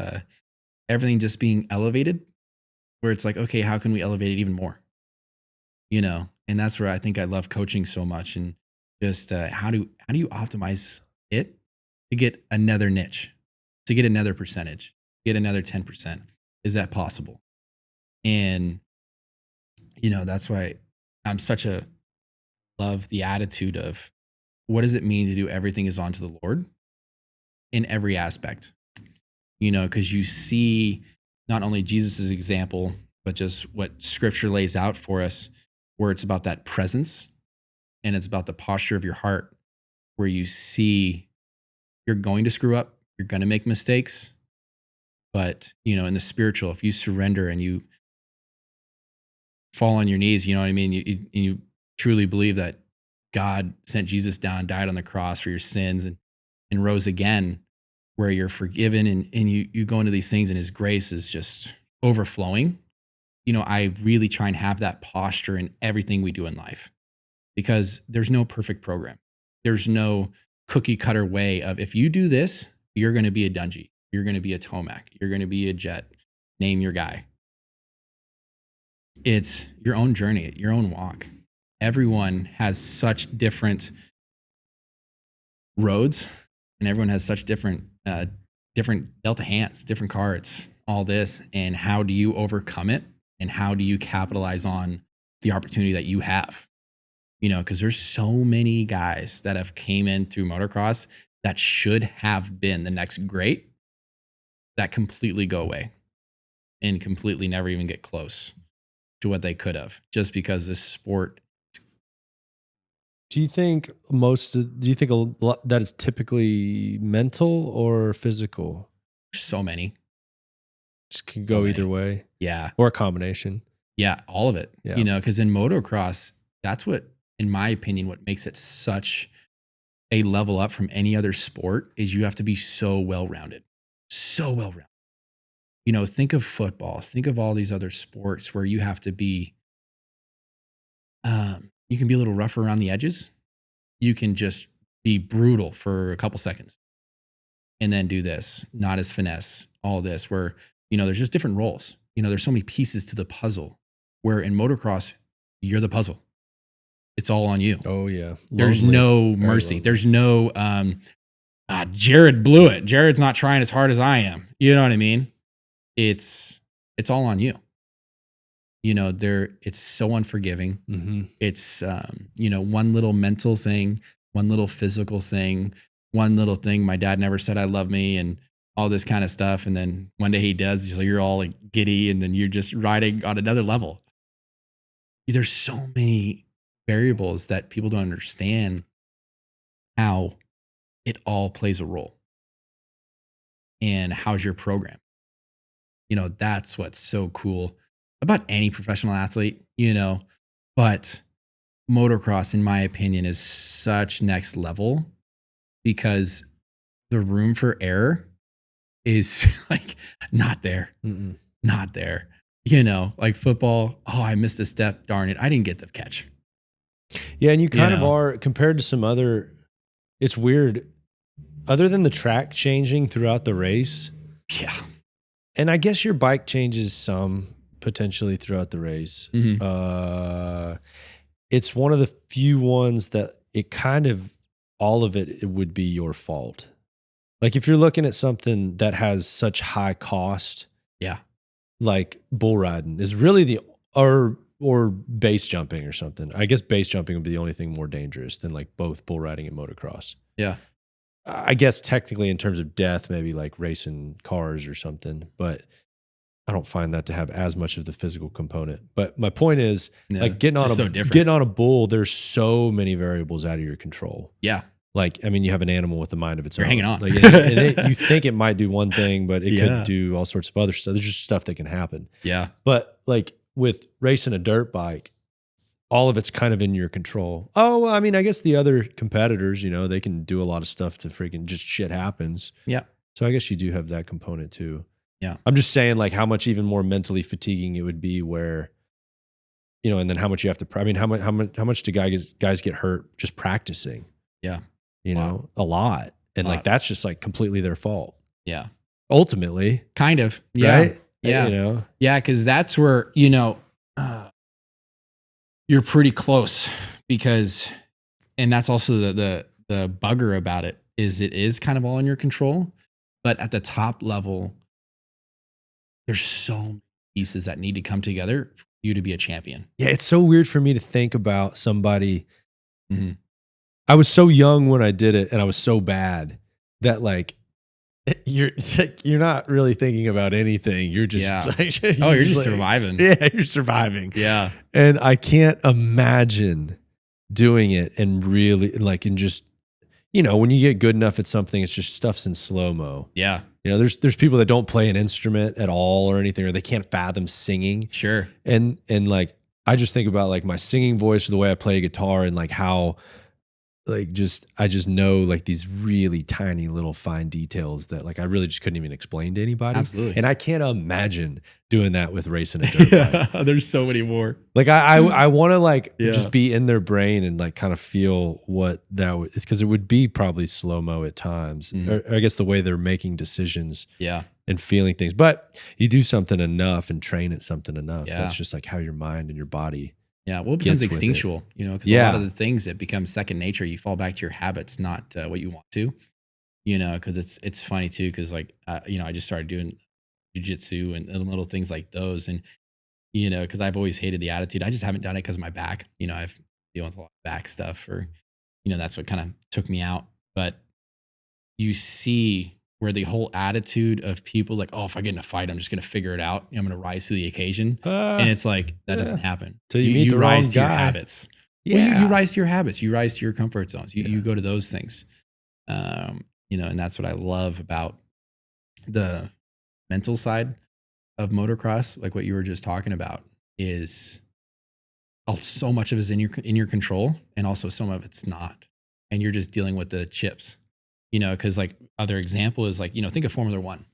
everything just being elevated, where it's like, okay, how can we elevate it even more? And that's where I think I love coaching so much, and just how do you optimize it to get another niche, to get another percentage, get another 10%? Is that possible? And that's why I'm love the attitude of what does it mean to do everything is unto the Lord in every aspect, because you see not only Jesus's example, but just what scripture lays out for us, where it's about that presence and it's about the posture of your heart, where you see you're going to screw up, you're going to make mistakes, but, in the spiritual, if you surrender and you fall on your knees, you know what I mean? You truly believe that God sent Jesus down, died on the cross for your sins, and rose again, where you're forgiven, and you go into these things and his grace is just overflowing. I really try and have that posture in everything we do in life, because there's no perfect program. There's no cookie cutter way of, if you do this, you're going to be a Dungey, you're going to be a Tomac, you're going to be a Jet, name your guy. It's your own journey, your own walk. Everyone has such different roads, and everyone has such different dealt hands, different cards, all this. And how do you overcome it? And how do you capitalize on the opportunity that you have? Because there's so many guys that have came in through motocross that should have been the next great, that completely go away and completely never even get close to what they could have, just because this sport. Do you think a lot that is typically mental or physical? So many. Just can go either way. Yeah. Or a combination. Yeah, all of it. Yeah. Because in motocross, that's what, in my opinion, what makes it such a level up from any other sport is you have to be so well-rounded. So well-rounded. You know, think of football, think of all these other sports where you have to be, you can be a little rougher around the edges. You can just be brutal for a couple seconds and then do this, not as finesse, all this, where, you know, there's just different roles. You know, there's so many pieces to the puzzle where in motocross, you're the puzzle. It's all on you. Oh yeah. There's Lonely. no Very mercy. lonely. There's no, Jarrod blew it. Jarrod's not trying as hard as I am. You know what I mean? It's all on you. You know, it's so unforgiving. Mm-hmm. It's, you know, one little mental thing, one little physical thing, one little thing. My dad never said I love me and all this kind of stuff. And then one day he does, so you're all like giddy and then you're just riding on another level. There's so many variables that people don't understand how it all plays a role. And how's your program? You know, that's what's so cool about any professional athlete, you know, but motocross, in my opinion, is such next level because the room for error is like not there. Mm-mm. Not there. You know, like football, oh, I missed a step. Darn it. I didn't get the catch. Yeah, and you kind of know? are compared to some other. It's weird. Other than the track changing throughout the race, Yeah. and I guess your bike changes some potentially throughout the race. Mhm. It's one of the few ones that it kind of all of it would be your fault. Like if you're looking at something that has such high cost, Yeah. like bull riding is really the or base jumping or something. I guess base jumping would be the only thing more dangerous than like both bull riding and motocross. Yeah. I guess technically in terms of death, maybe like racing cars or something, but I don't find that to have as much of the physical component. But my point is, Yeah. like getting It's on just so different. getting on a bull, there's so many variables out of your control. Yeah. Like, I mean, you have an animal with a mind of its You're own. hanging on. Like, you think it might do one thing, but it Yeah. could do all sorts of other stuff. There's just stuff that can happen. Yeah. But like with racing a dirt bike, all of it's kind of in your control. Oh, well, I mean, I guess the other competitors, you know, they can do a lot of stuff to freaking just shit happens. Yeah. So I guess you do have that component too. Yeah. I'm just saying like how much even more mentally fatiguing it would be where, you know, and then how much you have to, I mean, how much do guys get hurt just practicing? Yeah. You know, a lot. And like, Lot. that's just like completely their fault. Yeah. Ultimately. Kind of. Yeah. Right? Yeah. You know, Yeah. Cause that's where, you know, you're pretty close because, and that's also the bugger about it is kind of all in your control, but at the top level, there's so many pieces that need to come together for you to be a champion. yeah, it's so weird for me to think about somebody. Mhm. I was so young when I did it and I was so bad that like, you're not really thinking about anything. You're just Yeah. like, Oh, you're just like- surviving. Yeah, you're surviving. Yeah. And I can't imagine doing it and really like, and just, you know, when you get good enough at something, it's just stuff's in slow-mo. Yeah. You know, there's people that don't play an instrument at all or anything, or they can't fathom singing. Sure. And like, I just think about like my singing voice or the way I play guitar and like how like I just know like these really tiny little fine details that like I really just couldn't even explain to anybody. Absolutely. And I can't imagine doing that with racing a dirt bike. Yeah. There's so many more. Like I want to like Yeah. just be in their brain and like kind of feel what that is, because it would be probably slow-mo at times. Mhm. Or I guess the way they're making decisions Yeah. and feeling things. But you do something enough and train at something enough. Yeah. That's just like how your mind and your body. Yeah. Well, it becomes Gets with it. instinctual, you know, because a Yeah. lot of the things that become second nature, you fall back to your habits, not what you want to, you know, because it's funny too. Cause like, you know, I just started doing jujitsu and little things like those. And, you know, cause I've always hated the attitude. I just haven't done it because of my back. You know, I've dealt with a lot of back stuff or, you know, that's what kind of took me out. But you see where the whole attitude of people like, oh, if I get in a fight, I'm just going to figure it out. I'm going to rise to the occasion. And it's like, that doesn't happen. Till you meet the rise wrong to your guy. habits. Yeah. Well, you rise to your habits. You rise to your comfort zones. You go to those things. You know, and that's what I love about the mental side of motocross. Like what you were just talking about is so much of it is in your control, and also some of it's not. and you're just dealing with the chips, because like other example is like, think of Formula One.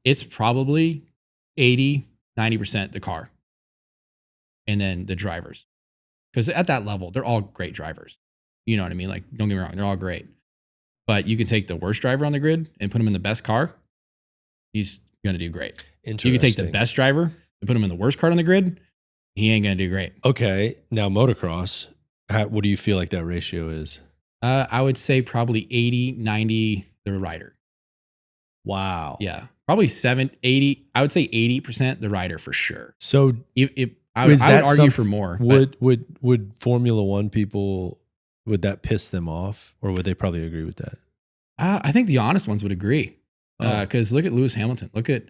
It's probably 80-90% the car and then the drivers. Because at that level, they're all great drivers. You know what I mean? Like, don't get me wrong, they're all great. But you can take the worst driver on the grid and put him in the best car. He's going to do great. You can take the best driver and put him in the worst car on the grid. He ain't going to do great. Okay. Now, motocross, what do you feel like that ratio is? I would say probably 80-90 the rider. Wow. Yeah. Probably 80. I would say 80% the rider for sure. So I would argue for more. Would Formula One people, would that piss them off, or would they probably agree with that? I think the honest ones would agree. Because look at Lewis Hamilton. Look at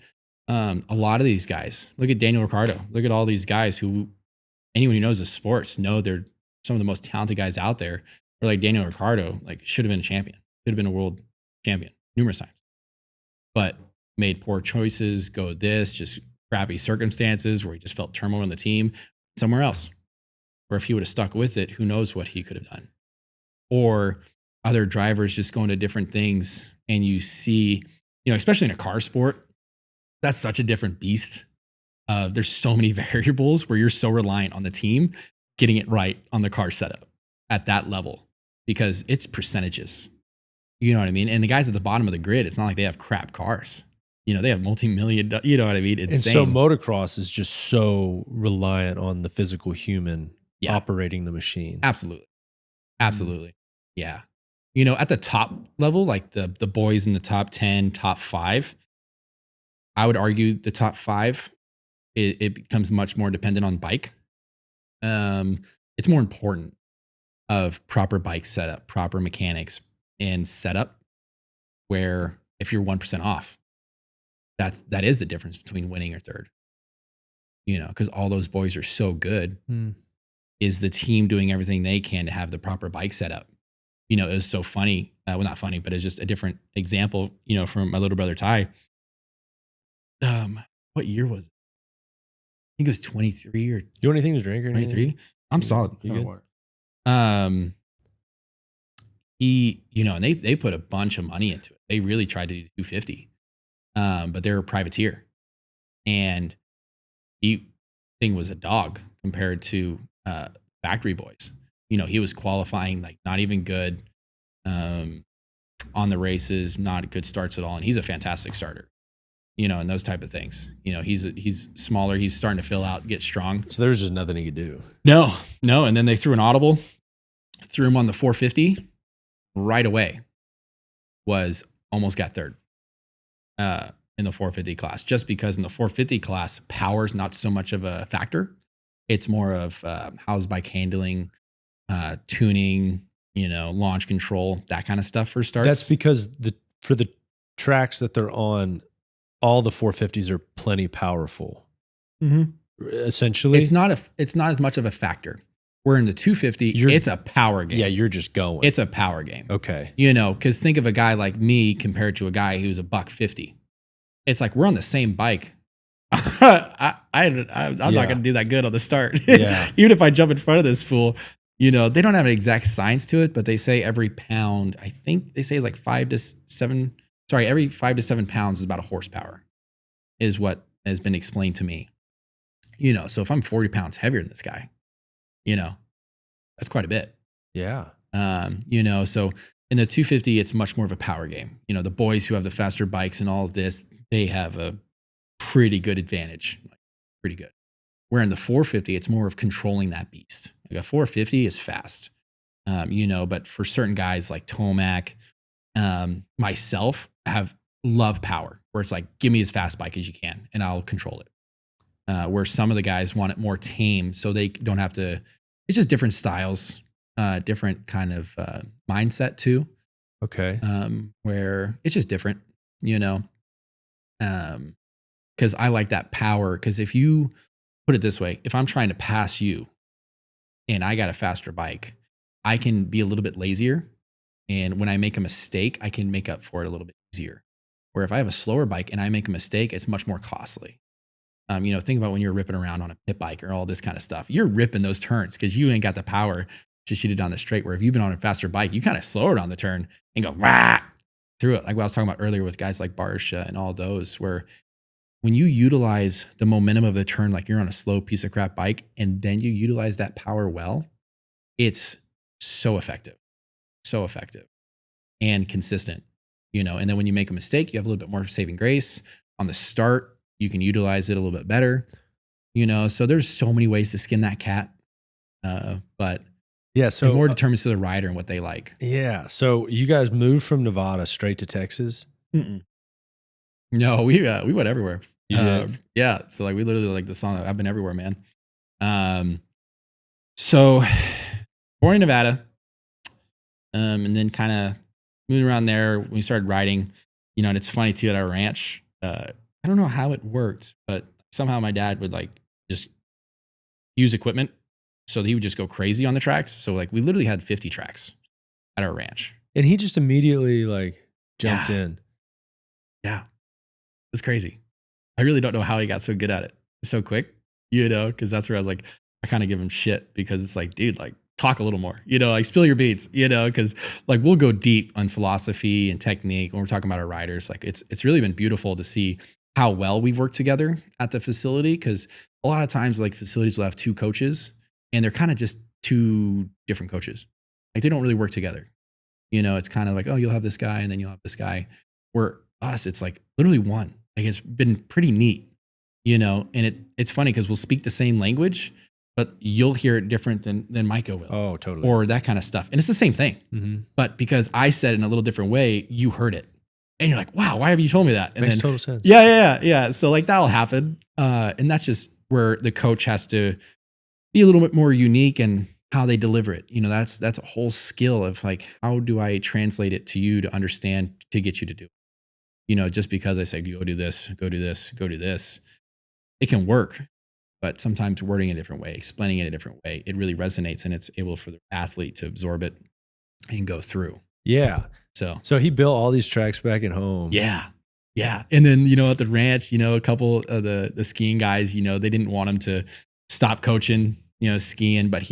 a lot of these guys. Look at Daniel Ricciardo. Look at all these guys who anyone who knows the sports know they're some of the most talented guys out there. Or like Daniel Ricciardo, like should have been a champion. Should have been a world champion numerous times. But made poor choices, just crappy circumstances where he just felt turmoil in the team somewhere else. Or if he would have stuck with it, who knows what he could have done. Or other drivers just going to different things and you see, especially in a car sport, that's such a different beast. There's so many variables where you're so reliant on the team getting it right on the car setup at that level because it's percentages. You know what I mean? And the guys at the bottom of the grid, it's not like they have crap cars. They have multi-million, you know what I mean? Insane. And so motocross is just so reliant on the physical human operating the machine. Absolutely. Absolutely. Yeah. At the top level, like the boys in the top 10, top 5, I would argue the top 5, it becomes much more dependent on bike. It's more important of proper bike setup, proper mechanics and setup, where if you're 1% off, that is the difference between winning or third. Because all those boys are so good. Is the team doing everything they can to have the proper bike setup? It was so funny. Well, not funny, but it's just a different example, from my little brother, Ty. What year was it? I think it was 23 or... You want anything to drink or 23? I'm solid. You good? And they put a bunch of money into it. They really tried to do 250. But they're a privateer. And he thing was a dog compared to factory boys. He was qualifying like not even good on the races, not good starts at all. And he's a fantastic starter, and those type of things. He's smaller. He's starting to fill out, get strong. So there's just nothing he could do. No. And then they threw an audible, threw him on the 450 right away. Almost got third in the 450 class, just because in the 450 class, power's not so much of a factor. It's more of how's bike handling, tuning, launch control, that kind of stuff for starts. That's because for the tracks that they're on, all the 450s are plenty powerful. Essentially, it's not as much of a factor. Where in the 250, it's a power game. Yeah, you're just going. It's a power game. Okay. Because think of a guy like me compared to a guy who's $150. It's like we're on the same bike. I'm not going to do that good on the start. Yeah. Even if I jump in front of this fool, they don't have an exact science to it, but they say every pound, I think they say is like 5 to 7. Sorry, every 5 to 7 pounds is about a horsepower, is what has been explained to me. So if I'm 40 pounds heavier than this guy, that's quite a bit. Yeah. So in the 250, it's much more of a power game. The boys who have the faster bikes and all of this, they have a pretty good advantage, pretty good. Where in the 450, it's more of controlling that beast. Like a 450 is fast, but for certain guys like Tomac, myself, love power, where it's like, give me as fast bike as you can and I'll control it. Where some of the guys want it more tame, so they don't have to. It's just different styles, different kind of mindset too. Okay. Where it's just different, because I like that power. Because if you put it this way, if I'm trying to pass you and I got a faster bike, I can be a little bit lazier. And when I make a mistake, I can make up for it a little bit easier. Where if I have a slower bike and I make a mistake, it's much more costly. Think about when you're ripping around on a pit bike or all this kind of stuff. You're ripping those turns because you ain't got the power to shoot it down the straight. Where if you've been on a faster bike, you kind of slow it on the turn and go wah through it. Like what I was talking about earlier with guys like Barsha and all those, where when you utilize the momentum of the turn, like you're on a slow piece of crap bike, and then you utilize that power well, it's so effective and consistent, and then when you make a mistake, you have a little bit more saving grace on the start. You can utilize it a little bit better, so there's so many ways to skin that cat. But yeah, so it more determines to the rider and what they like. Yeah. So you guys moved from Nevada straight to Texas? Mm-mm. No, we went everywhere. You did? Yeah. So like we literally like the song, I've been everywhere, man. So born in Nevada, and then kind of moving around there when we started riding, and it's funny too at our ranch. I don't know how it worked, but somehow my dad would like just use equipment. So he would just go crazy on the tracks. So like we literally had 50 tracks at our ranch. And he just immediately like jumped in. Yeah. It was crazy. I really don't know how he got so good at it so quick, because that's where I was like, I kind of give him shit because it's like, dude, like talk a little more, like spill your beats, because like we'll go deep on philosophy and technique when we're talking about our riders. Like it's really been beautiful to see how well we've worked together at the facility, because a lot of times like facilities will have two coaches and they're kind of just two different coaches. Like they don't really work together. It's kind of like, oh, you'll have this guy and then you'll have this guy. Where us, it's like literally one. Like it's been pretty neat, and it's funny because we'll speak the same language, but you'll hear it different than Micah will. Oh, totally. Or that kind of stuff. And it's the same thing. Mm-hmm. But because I said it in a little different way, you heard it. And you're like, wow, why have you told me that? And Makes total sense. Yeah. So like that'll happen. And that's just where the coach has to be a little bit more unique in how they deliver it. That's a whole skill of like, how do I translate it to you to understand, to get you to do it? Just because I say, go do this, go do this, go do this, it can work. But sometimes wording it a different way, explaining it a different way, it really resonates and it's able for the athlete to absorb it and go through. Yeah. So he built all these tracks back at home. Yeah. Yeah. And then, at the ranch, a couple of the skiing guys, they didn't want him to stop coaching, skiing, but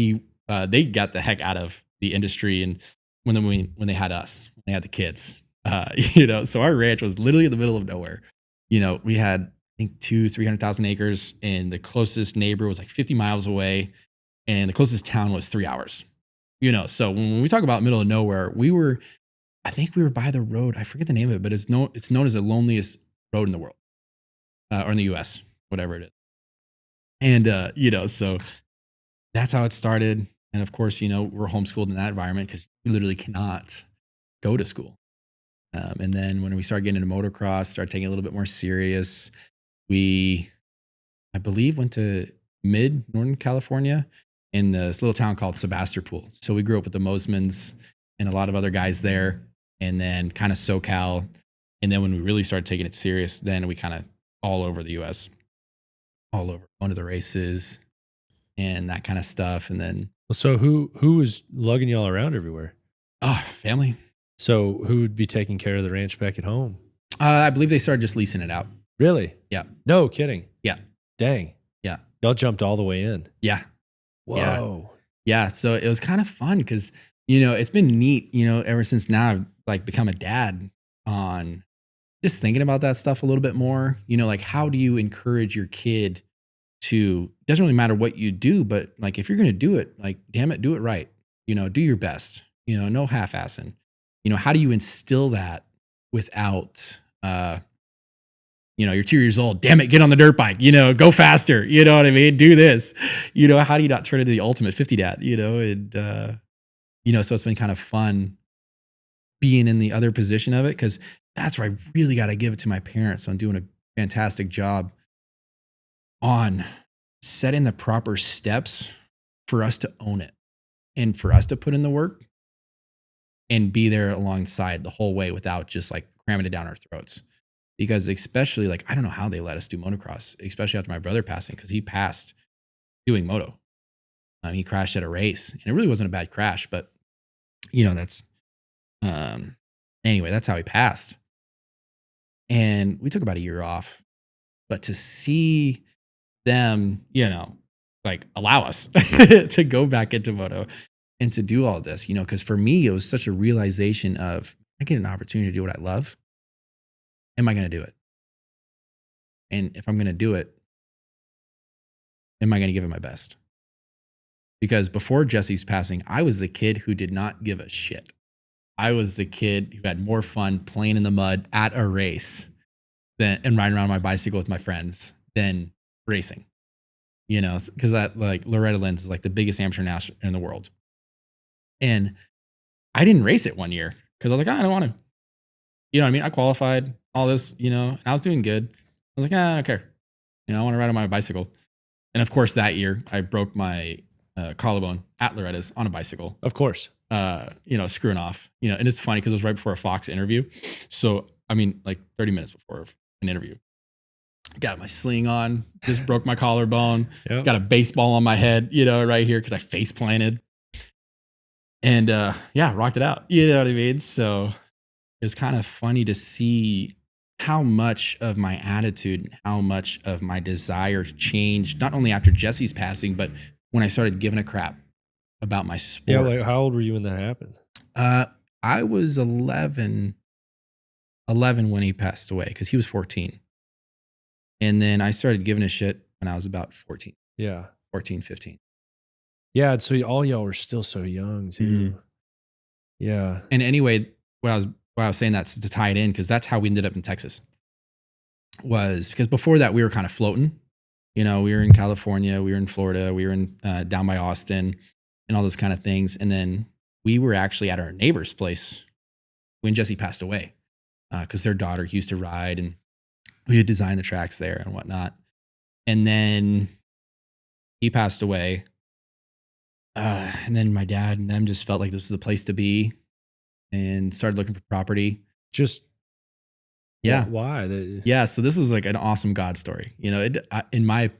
they got the heck out of the industry. And when they had us, when they had the kids, so our ranch was literally in the middle of nowhere. We had, I think 300,000 acres, and the closest neighbor was like 50 miles away, and the closest town was 3 hours. So when we talk about middle of nowhere, I think we were by the road. I forget the name of it, but it's known as the loneliest road in the world, or in the U.S., whatever it is. And so that's how it started. And of course, we're homeschooled in that environment because we literally cannot go to school. And then when we started getting into motocross, started taking it a little bit more serious, I believe, went to Northern California in this little town called Sebastopol. So we grew up with the Mosmans and a lot of other guys there, and then kind of SoCal. And then when we really started taking it serious, then we kind of all over the U.S., all over, going to the races and that kind of stuff. And then, so who was lugging y'all around everywhere? Oh, family. So who would be taking care of the ranch back at home? I believe they started just leasing it out. Really? Yeah. No kidding. Yeah. Dang. Yeah. Y'all jumped all the way in. Yeah. Whoa. Yeah. So it was kind of fun because, it's been neat, ever since now I've like become a dad, on just thinking about that stuff a little bit more, like how do you encourage your kid to, doesn't really matter what you do, but like, if you're going to do it, like, damn it, do it right. Do your best, no half-assing, how do you instill that without, you're 2 years old, damn it, get on the dirt bike, go faster, you know what I mean? Do this, how do you not turn into the ultimate 50 dad, and, so it's been kind of fun being in the other position of it. Cause that's where I really got to give it to my parents on doing a fantastic job on setting the proper steps for us to own it and for us to put in the work and be there alongside the whole way without just like cramming it down our throats. Because especially like, I don't know how they let us do motocross, especially after my brother passing, because he passed doing moto. He crashed at a race and it really wasn't a bad crash, but that's, anyway, that's how he passed. And we took about a year off, but to see them, like allow us to go back into moto and to do all this, because for me, it was such a realization of I get an opportunity to do what I love. Am I going to do it? And if I'm going to do it, am I going to give it my best? Because before Jesse's passing, I was the kid who did not give a shit. I was the kid who had more fun playing in the mud at a race and riding around on my bicycle with my friends than racing. Because that like Loretta Lynn's is like the biggest amateur national in the world. And I didn't race it one year because I was like, I don't want to. You know what I mean? I qualified, all this, and I was doing good. I was like, I don't care. I want to ride on my bicycle. And of course, that year I broke my collarbone at Loretta's on a bicycle. Of course. Screwing off, and it's funny because it was right before a Fox interview. So, like 30 minutes before an interview. Got my sling on, just broke my collarbone, got a baseball on my head, right here because I face planted. And rocked it out. You know what I mean? So it was kind of funny to see how much of my attitude and how much of my desire changed, not only after Jesse's passing, but when I started giving a crap about my sport. Yeah, like how old were you when that happened? I was 11 when he passed away because he was 14. And then I started giving a shit when I was about 14. Yeah. 14, 15. Yeah, so all y'all were still so young too. Mm-hmm. Yeah. And anyway, what I was saying that's to tie it in because that's how we ended up in Texas. Was because before that we were kind of floating. We were in California, we were in Florida, we were in down by Austin and all those kind of things. And then we were actually at our neighbor's place when Jesse passed away because their daughter used to ride and we had designed the tracks there and whatnot. And then he passed away. And then my dad and them just felt like this was the place to be and started looking for property. Just, yeah. Why? Yeah. So this was like an awesome God story. I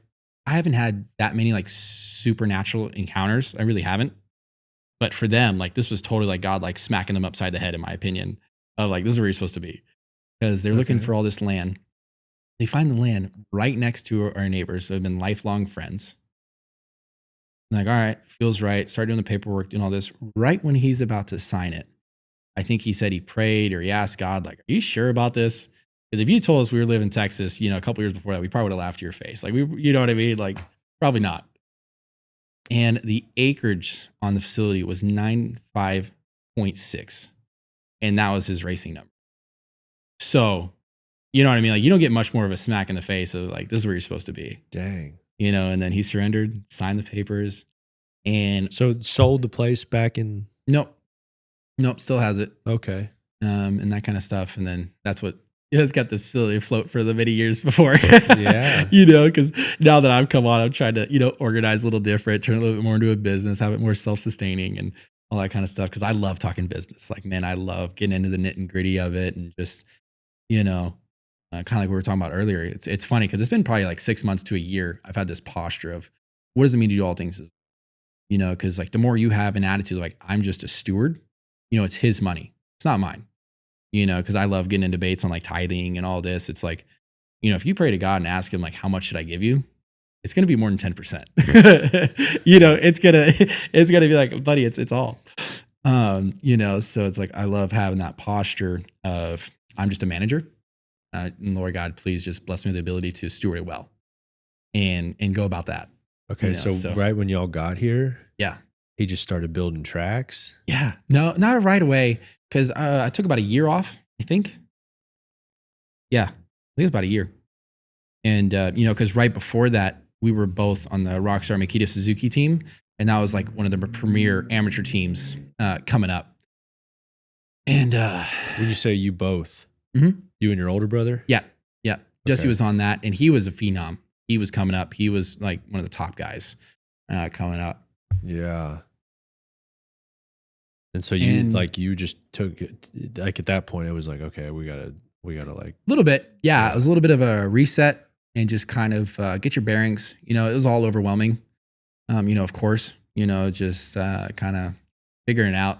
haven't had that many like supernatural encounters. I really haven't. But for them, like this was totally like God, like smacking them upside the head, in my opinion, of like, this is where you're supposed to be. Because they're looking for all this land. They find the land right next to our neighbors who have been lifelong friends. Like, all right, feels right. Start doing the paperwork, doing all this. Right when he's about to sign it, I think he said he prayed or he asked God, like, are you sure about this? Because if you told us we were living in Texas, a couple years before that, we probably would have laughed to your face. Like, you know what I mean? Like, probably not. And the acreage on the facility was 95.6. And that was his racing number. So, you know what I mean? Like, you don't get much more of a smack in the face of like, this is where you're supposed to be. Dang. And then he surrendered, signed the papers, and so sold the place back in. Nope, still has it. Okay, and that kind of stuff, and then that's what has got the facility afloat for the many years before. Yeah, because now that I've come on, I'm trying to organize a little different, turn a little bit more into a business, have it more self-sustaining, and all that kind of stuff. Because I love talking business. Like, man, I love getting into the nit and gritty of it, and just kind of like we were talking about earlier. It's funny because it's been probably like 6 months to a year. I've had this posture of what does it mean to do all things? Because like the more you have an attitude like I'm just a steward, it's his money. It's not mine. Because I love getting in debates on like tithing and all this. It's like, if you pray to God and ask him like, how much should I give you? It's going to be more than 10%. It's going to be like, buddy, it's all. So it's like I love having that posture of I'm just a manager. And Lord God, please just bless me with the ability to steward it well and go about that. Okay. So right when y'all got here, yeah, he just started building tracks. Yeah, no, not right away. Cause I took about a year off, I think. Yeah, I think it was about a year. And, cause right before that, we were both on the Rockstar Makita Suzuki team. And that was like one of the premier amateur teams coming up. And when you say you both, mm-hmm. You and your older brother? Yeah. Okay. Jesse was on that, and he was a phenom. He was coming up. He was like one of the top guys coming up. Yeah. And so you just took it, like at that point, it was like, okay, we gotta like a little bit. Yeah. It was a little bit of a reset and just kind of get your bearings. It was all overwhelming. Of course, just kind of figuring it out.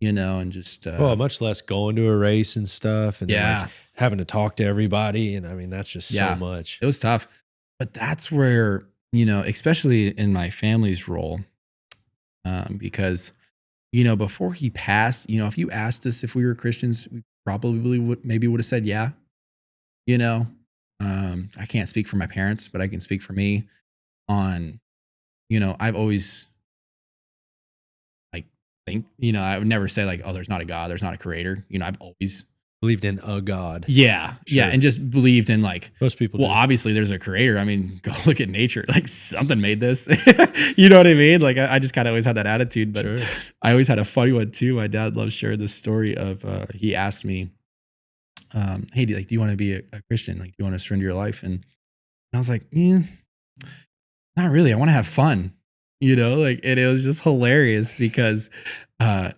And just much less going to a race and stuff, and then, like, having to talk to everybody, and I mean that's just so much. It was tough, but that's where especially in my family's role, because before he passed, if you asked us if we were Christians, we probably would have said yeah. You know, I can't speak for my parents, but I can speak for me on, I've always like I would never say like, oh, there's not a God, there's not a creator. I've always Believed in a God. yeah, Sure. and just believed in like, Most people well, do. obviously there's a creator. I mean, go look at nature. Like something made this. You know what I mean? Like I just kind of always had that attitude, but Sure. I always had a funny one too. My dad loves sharing this story of he asked me, hey, do you want to be a Christian? Like, do you want to surrender your life? And I was like, not really. I want to have fun, and it was just hilarious because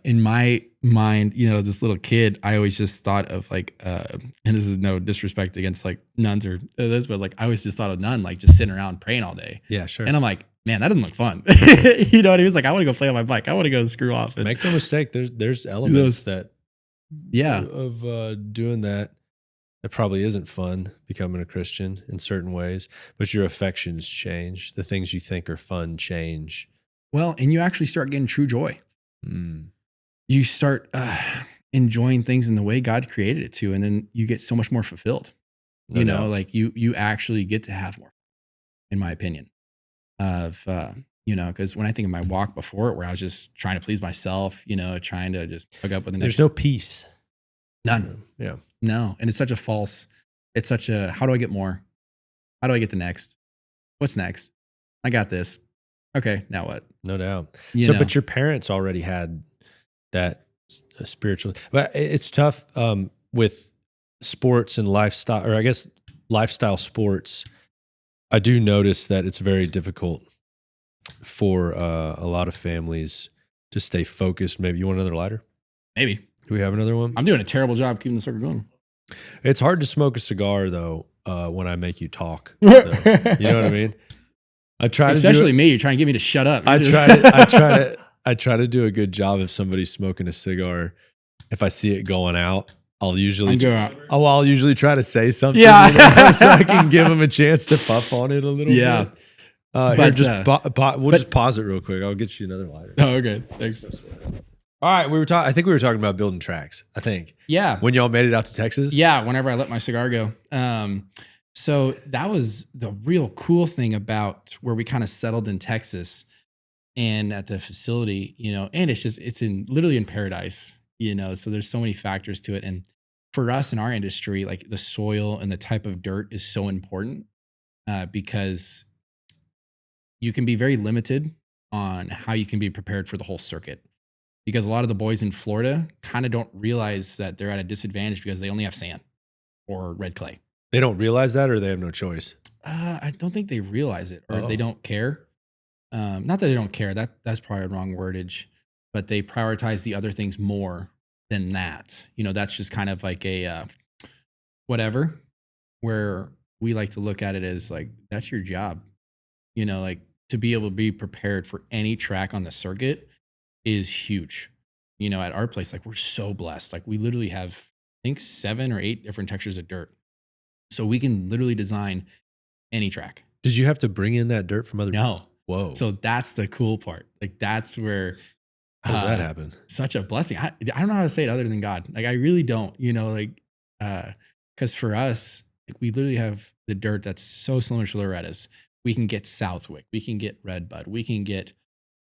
in my mind, this little kid, I always just thought of like, and this is no disrespect against like nuns or this, but like, I always just thought of nun, like just sitting around praying all day. Yeah, sure. And I'm like, man, that doesn't look fun. You know what I mean? It's like, I want to go play on my bike. I want to go screw off. And, Make no mistake, there's elements that yeah, of doing that. It probably isn't fun becoming a Christian in certain ways, but your affections change. The things you think are fun change. well, and you actually start getting true joy. Mm. You start enjoying things in the way God created it to, and then you get so much more fulfilled. No doubt. Like you actually get to have more, in my opinion. Of because when I think of my walk before it, where I was just trying to please myself, trying to just hook up with the next. There's no peace. None. Yeah. No, and it's such a how do I get more? How do I get the next? What's next? I got this. Okay, now what? No doubt. You know. But your parents already had that spiritual, but it's tough with sports and lifestyle, or I guess lifestyle sports. I do notice that it's very difficult for a lot of families to stay focused. Maybe you want another lighter? Maybe. Do we have another one? I'm doing a terrible job keeping the circle going. It's hard to smoke a cigar though when I make you talk. So, you know what I mean? I try Especially to me. You're trying to get me to shut up. I try to do a good job if somebody's smoking a cigar. If I see it going out, I'll usually try to say something, so I can give them a chance to puff on it a little bit. Here, we'll just pause it real quick. I'll get you another lighter. Oh, okay. Thanks. All right, I think we were talking about building tracks. I think. Yeah. When y'all made it out to Texas. Yeah. Whenever I let my cigar go. So that was the real cool thing about where we kind of settled in Texas and at the facility, and it's literally in paradise, so there's so many factors to it. And for us in our industry, like the soil and the type of dirt is so important because you can be very limited on how you can be prepared for the whole circuit. Because a lot of the boys in Florida kind of don't realize that they're at a disadvantage because they only have sand or red clay. They don't realize that, or they have no choice? I don't think they realize it, or they don't care. Not that they don't care. That's probably a wrong wordage, but they prioritize the other things more than that. That's just kind of like a whatever, where we like to look at it as like, that's your job. Like to be able to be prepared for any track on the circuit is huge. At our place, like we're so blessed. Like we literally have, I think 7 or 8 different textures of dirt. So we can literally design any track. Did you have to bring in that dirt from other people? No. Whoa. So that's the cool part. Like that's where. How does that happen? Such a blessing. I don't know how to say it other than God. Like I really don't, because for us, like we literally have the dirt that's so similar to Loretta's. We can get Southwick. We can get Redbud. We can get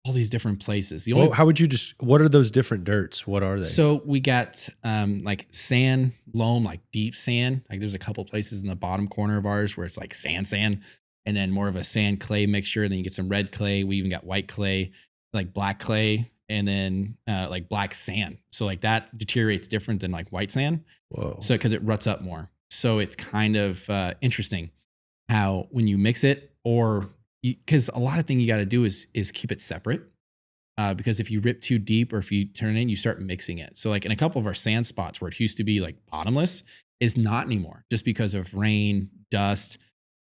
all these different places. What are those different dirts? What are they? So we got like sand, loam, like deep sand. Like there's a couple places in the bottom corner of ours where it's like sand, and then more of a sand clay mixture. And then you get some red clay. We even got white clay, like black clay, and then like black sand. So like that deteriorates different than like white sand. Whoa. So because it ruts up more. So it's kind of interesting how when you mix it, or because a lot of thing you got to do is keep it separate. Because if you rip too deep or if you turn it in, you start mixing it. So like in a couple of our sand spots where it used to be like bottomless is not anymore just because of rain, dust,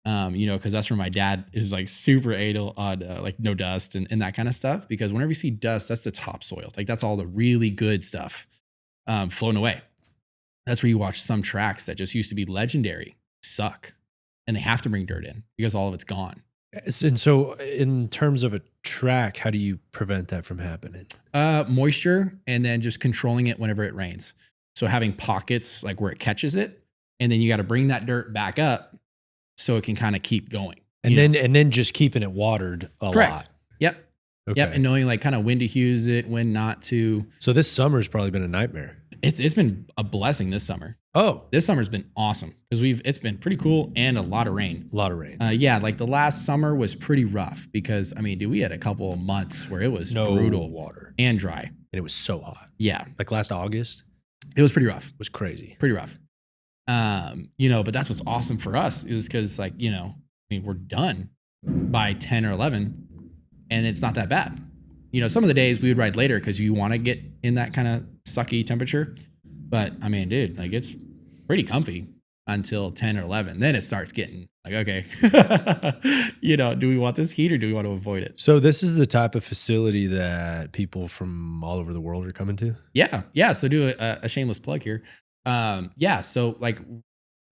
because that's where my dad is like super anal on like no dust and that kind of stuff. Because whenever you see dust, that's the topsoil. Like that's all the really good stuff flown away. That's where you watch some tracks that just used to be legendary suck and they have to bring dirt in because all of it's gone. And so in terms of a track, how do you prevent that from happening? Moisture, and then just controlling it whenever it rains. So having pockets like where it catches it, and then you got to bring that dirt back up so it can kind of keep going. And then just keeping it watered a Correct. lot. Yep. Okay. Yep. And knowing like kind of when to use it, when not to. So this summer's probably been a nightmare. It's been a blessing this summer. Oh, This summer's been awesome because it's been pretty cool and a lot of rain. a lot of rain. Yeah, like the last summer was pretty rough because I mean, dude, we had a couple of months where it was No brutal water. and dry. And it was so hot. Yeah, Like last August it was pretty rough. was crazy. Pretty rough. But that's what's awesome for us is because like, I mean, we're done by 10 or 11 and it's not that bad. Some of the days we would ride later because you want to get in that kind of sucky temperature. But I mean, dude, like it's pretty comfy until 10 or 11. Then it starts getting like, okay, do we want this heat or do we want to avoid it? So this is the type of facility that people from all over the world are coming to? Yeah. Yeah. So do a shameless plug here. So like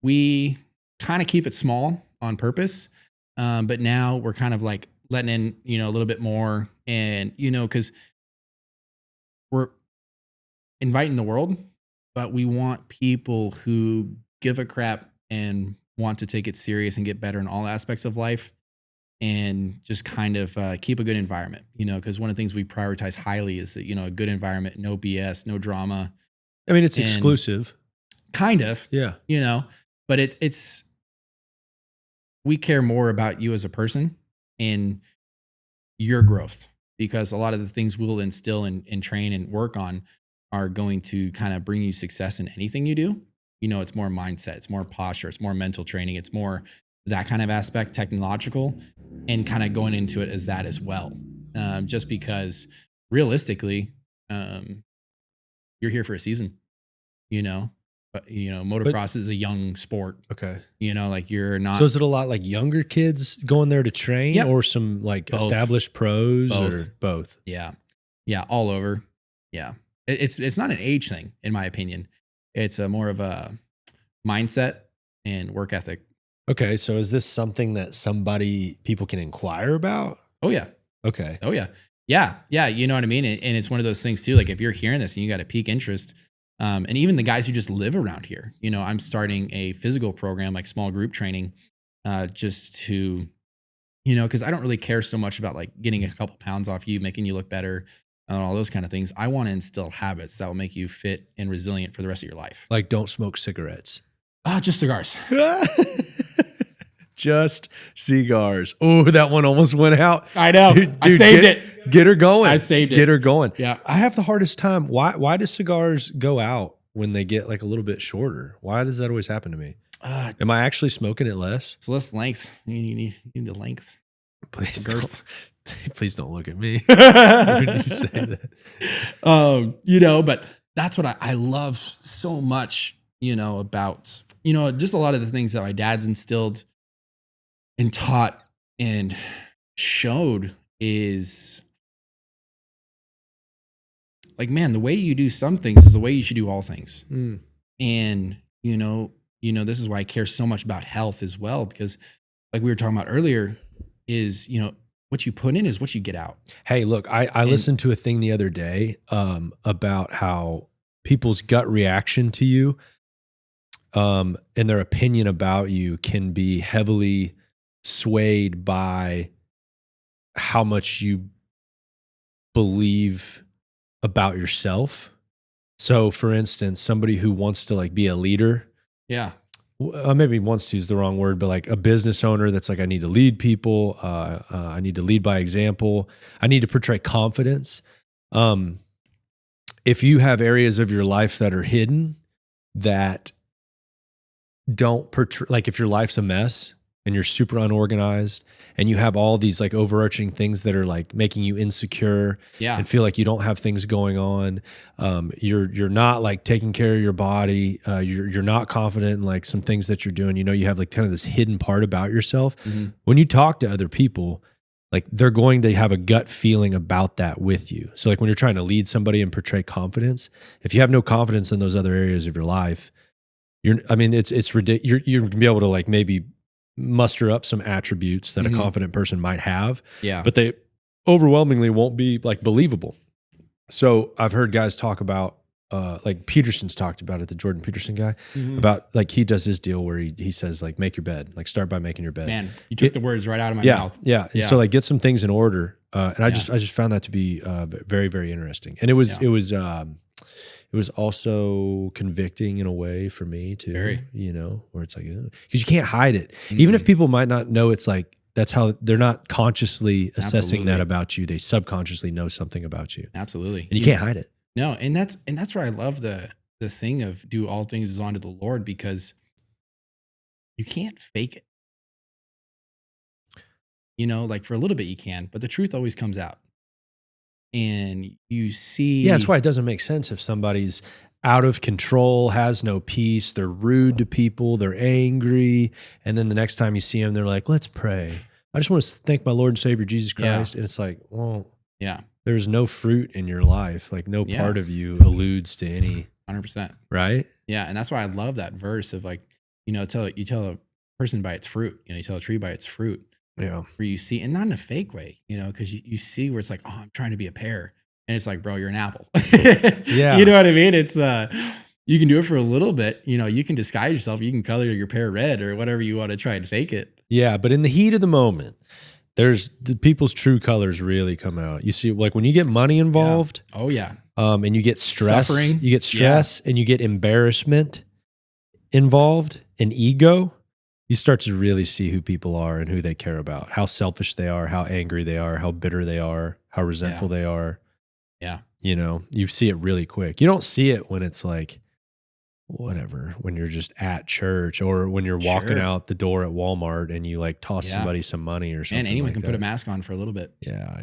we kind of keep it small on purpose. But now we're kind of like letting in, a little bit more and, cause we're inviting the world, but we want people who give a crap and want to take it serious and get better in all aspects of life and just kind of keep a good environment, because one of the things we prioritize highly is, a good environment, no BS, no drama. I mean, it's exclusive. Kind of, Yeah. But it's, we care more about you as a person and your growth because a lot of the things we'll instill and train and work on are going to kind of bring you success in anything you do. It's more mindset, it's more posture, it's more mental training, it's more that kind of aspect, technological, and kind of going into it as that as well. Just because realistically, you're here for a season, but motocross is a young sport. Okay. Like you're not. So is it a lot like younger kids going there to train Yep. or some like Both. established pros or both? Yeah. Yeah. All over. Yeah. It's not an age thing, in my opinion. It's a more of a mindset and work ethic. Okay. So is this something that people can inquire about? Oh yeah. Okay. Oh yeah. Yeah. Yeah. You know what I mean? And it's one of those things too. Like if you're hearing this and you got a peak interest, and even the guys who just live around here, I'm starting a physical program, like small group training, just to, cause I don't really care so much about like getting a couple pounds off you, making you look better and all those kind of things. I want to instill habits that will make you fit and resilient for the rest of your life. Like don't smoke cigarettes. Just cigars. Just cigars. Oh, that one almost went out. I know. Dude, I saved it. Get her going. I saved it. Get her going. Yeah. I have the hardest time. Why do cigars go out when they get like a little bit shorter? Why does that always happen to me? Am I actually smoking it less? It's less length. You need the length. Please don't look at me. When you say that. But that's what I love so much, about, just a lot of the things that my dad's instilled and taught and showed is like, man, the way you do some things is the way you should do all things. Mm. And, this is why I care so much about health as well, because like we were talking about earlier is, what you put in is what you get out. Hey, look, I listened to a thing the other day about how people's gut reaction to you and their opinion about you can be heavily swayed by how much you believe about yourself. So for instance, somebody who wants to like be a leader. Yeah. Maybe wants to use the wrong word, but like a business owner that's like, I need to lead people. I need to lead by example. I need to portray confidence. If you have areas of your life that are hidden that don't portray, like if your life's a mess and you're super unorganized and you have all these like overarching things that are like making you insecure and feel like you don't have things going on. You're not like taking care of your body. You're not confident in like some things that you're doing. You have like kind of this hidden part about yourself. Mm-hmm. When you talk to other people, like they're going to have a gut feeling about that with you. So like when you're trying to lead somebody and portray confidence, if you have no confidence in those other areas of your life, it's ridiculous. You're gonna be able to like maybe muster up some attributes that a confident person might have, Yeah. but they overwhelmingly won't be like believable. So I've heard guys talk about, like Peterson's talked about it, the Jordan Peterson guy, about like he does his deal where he says like, make your bed, like start by making your bed. Man, you took the words right out of my mouth. Yeah. And so like get some things in order. And I just found that to be very, very interesting. And it was also convicting in a way for me too, Very. you know, where it's like, because you can't hide it. Even if people might not know, it's like, that's how they're not consciously assessing that about you. They subconsciously know something about you. Absolutely. And you can't hide it. No. And that's where I love the thing of do all things as unto the Lord, because you can't fake it. You know, like for a little bit you can, but the truth always comes out. And you see. Yeah, that's why it doesn't make sense if somebody's out of control, has no peace, they're rude to people, they're angry, and then the next time you see them, they're like, let's pray. I just want to thank my Lord and Savior Jesus Christ. And it's like, well, there's no fruit in your life. Like no part of you alludes to any 100%. Right? Yeah. And that's why I love that verse of like, you know, you tell a person by its fruit, you know, you tell a tree by its fruit. Yeah. Where you see, and not in a fake way, you know, because you see where it's like, oh, I'm trying to be a pear. And it's like, bro, you're an apple. Yeah. You know what I mean? It's, you can do it for a little bit. You know, you can disguise yourself. You can color your pear red or whatever you want to try and fake it. Yeah. But in the heat of the moment, there's the people's true colors really come out. You see, like when you get money involved. Yeah. Oh, yeah. And you get stress, Suffering. you get stress and you get embarrassment involved and ego. You start to really see who people are and who they care about, how selfish they are, how angry they are, how bitter they are, how resentful they are. Yeah. You know, you see it really quick. You don't see it when it's like, whatever, when you're just at church or when you're walking out the door at Walmart and you like toss somebody some money or something. And anyone like can that. Put a mask on for a little bit. Yeah.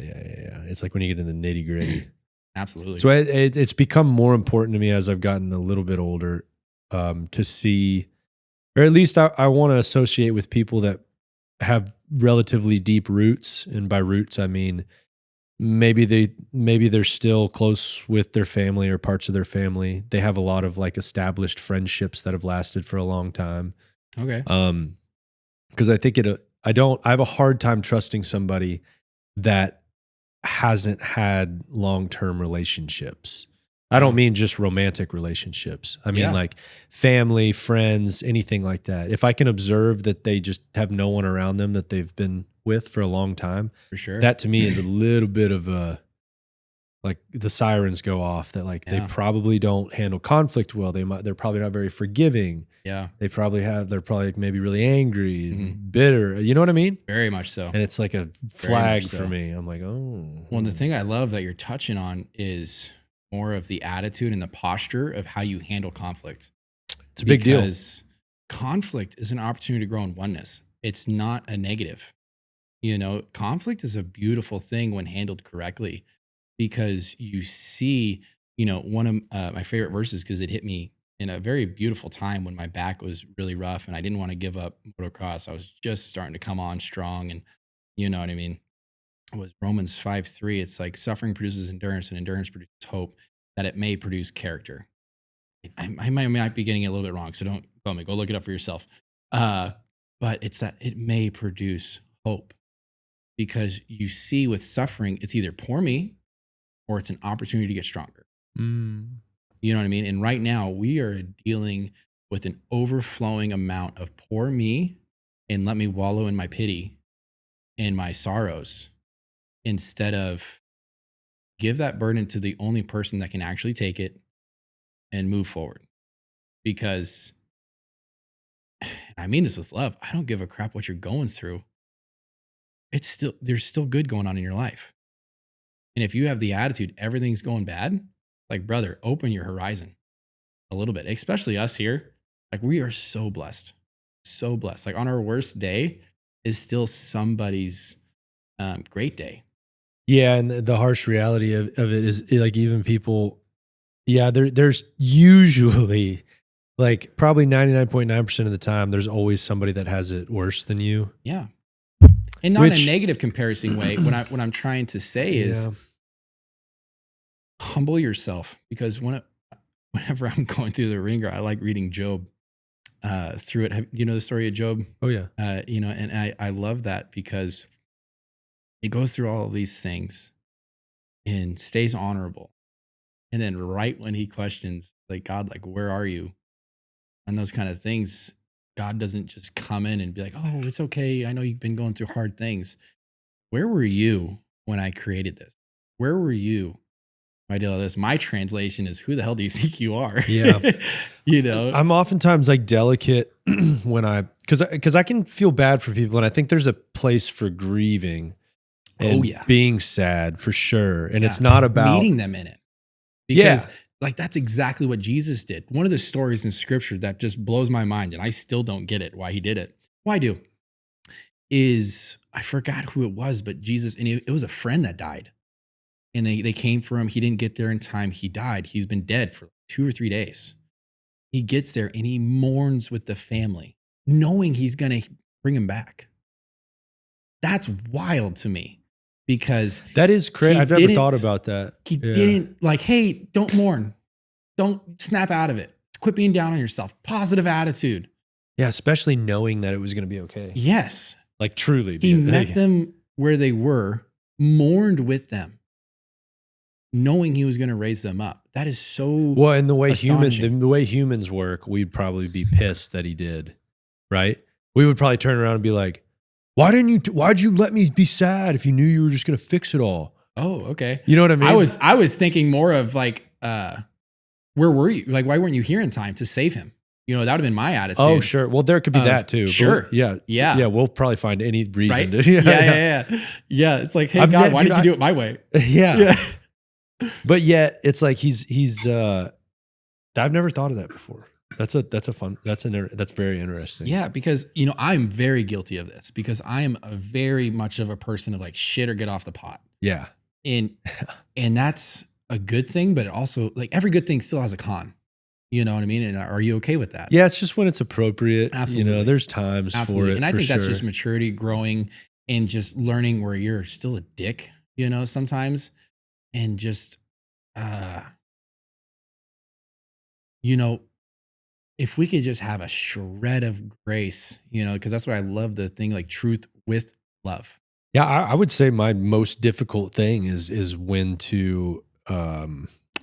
It's like when you get in the nitty gritty. Absolutely. So it's become more important to me as I've gotten a little bit older to see, or at least I want to associate with people that have relatively deep roots. And by roots, I mean, maybe they're still close with their family or parts of their family. They have a lot of like established friendships that have lasted for a long time. Okay. Because I think I have a hard time trusting somebody that hasn't had long-term relationships. I don't mean just romantic relationships. I mean like family, friends, anything like that. If I can observe that they just have no one around them that they've been with for a long time, for sure, that to me is a little bit of a, like the sirens go off that like they probably don't handle conflict well. They're probably not very forgiving. Yeah. They're probably maybe really angry, bitter. You know what I mean? Very much so. And it's like a flag for me. I'm like, oh. Well, and the thing I love that you're touching on is more of the attitude and the posture of how you handle conflict. It's a big deal. Because conflict is an opportunity to grow in oneness. It's not a negative. You know, conflict is a beautiful thing when handled correctly, because you see, you know, one of my favorite verses, because it hit me in a very beautiful time when my back was really rough and I didn't want to give up motocross. I was just starting to come on strong, and you know what I mean? It was Romans 5:3. It's like suffering produces endurance and endurance produces hope, that it may produce character. I might be getting it a little bit wrong, so don't quote me. Go look it up for yourself. But it's that it may produce hope, because you see with suffering, it's either poor me or it's an opportunity to get stronger. You know what I mean? And right now we are dealing with an overflowing amount of poor me and let me wallow in my pity and my sorrows, instead of give that burden to the only person that can actually take it and move forward. Because I mean this with love. I don't give a crap what you're going through. There's still good going on in your life. And if you have the attitude, everything's going bad, like, brother, open your horizon a little bit, especially us here. Like, we are so blessed, so blessed. Like, on our worst day is still somebody's great day. Yeah. And the harsh reality of it is like, even people, there's usually like probably 99.9% of the time, there's always somebody that has it worse than you. Yeah. And not in a negative comparison way. What I'm trying to say is humble yourself, because whenever I'm going through the ringer, I like reading Job. through it. You know the story of Job? Oh yeah. You know, and I love that because it goes through all of these things and stays honorable. And then right when he questions, like, God, like, where are you? And those kind of things, God doesn't just come in and be like, oh, it's okay. I know you've been going through hard things. Where were you when I created this? Where were you when I did all this? My translation is, who the hell do you think you are? Yeah. You know? I'm oftentimes like delicate when because I can feel bad for people, and I think there's a place for grieving and being sad for sure. And it's not about meeting them in it. Because like that's exactly what Jesus did. One of the stories in scripture that just blows my mind, and I still don't get it why he did it. Well, I do. Is I forgot who it was, but Jesus, and it was a friend that died. And they came for him. He didn't get there in time. He died. He's been dead for 2 or 3 days. He gets there and he mourns with the family, knowing he's going to bring him back. That's wild to me. Because that is crazy. I've never thought about that. He didn't like, hey, don't mourn. Don't snap out of it. Quit being down on yourself. Positive attitude. Yeah, especially knowing that it was going to be okay. Yes. Like truly. He met them where they were, mourned with them, knowing he was going to raise them up. That is so well, and the way humans work, we'd probably be pissed that he did, right? We would probably turn around and be like, why'd you let me be sad if you knew you were just going to fix it all? Oh, okay. You know what I mean? I was thinking more of like, where were you? Like, why weren't you here in time to save him? You know, that would have been my attitude. Oh, sure. Well, there could be that too. Sure. Yeah. We'll probably find any reason. Right? To, yeah. It's like, hey, God, why did you do it my way? Yeah. But yet it's like he's I've never thought of that before. That's very interesting. Yeah, because you know I'm very guilty of this because I am a very much of a person of like shit or get off the pot. Yeah, and that's a good thing, but it also like every good thing still has a con. You know what I mean? And are you okay with that? Yeah, it's just when it's appropriate. Absolutely, you know, there's times for it. And I think that's just maturity, growing, and just learning where you're still a dick. You know, sometimes, and just you know. If we could just have a shred of grace, you know, because that's why I love the thing like truth with love. Yeah, I would say my most difficult thing is when to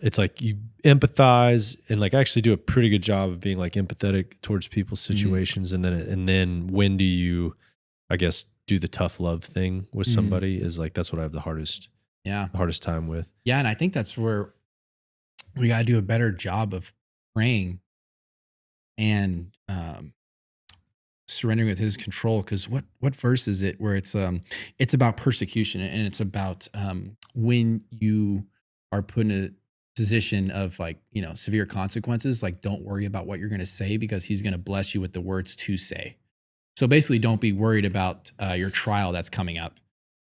it's like you empathize and like actually do a pretty good job of being like empathetic towards people's situations, and then when do you, I guess, do the tough love thing with somebody is like that's what I have the hardest time with. Yeah, and I think that's where we got to do a better job of praying and surrendering with his control. Because what verse is it where it's about persecution, and it's about when you are put in a position of like, you know, severe consequences, like don't worry about what you're going to say because he's going to bless you with the words to say. So basically don't be worried about your trial that's coming up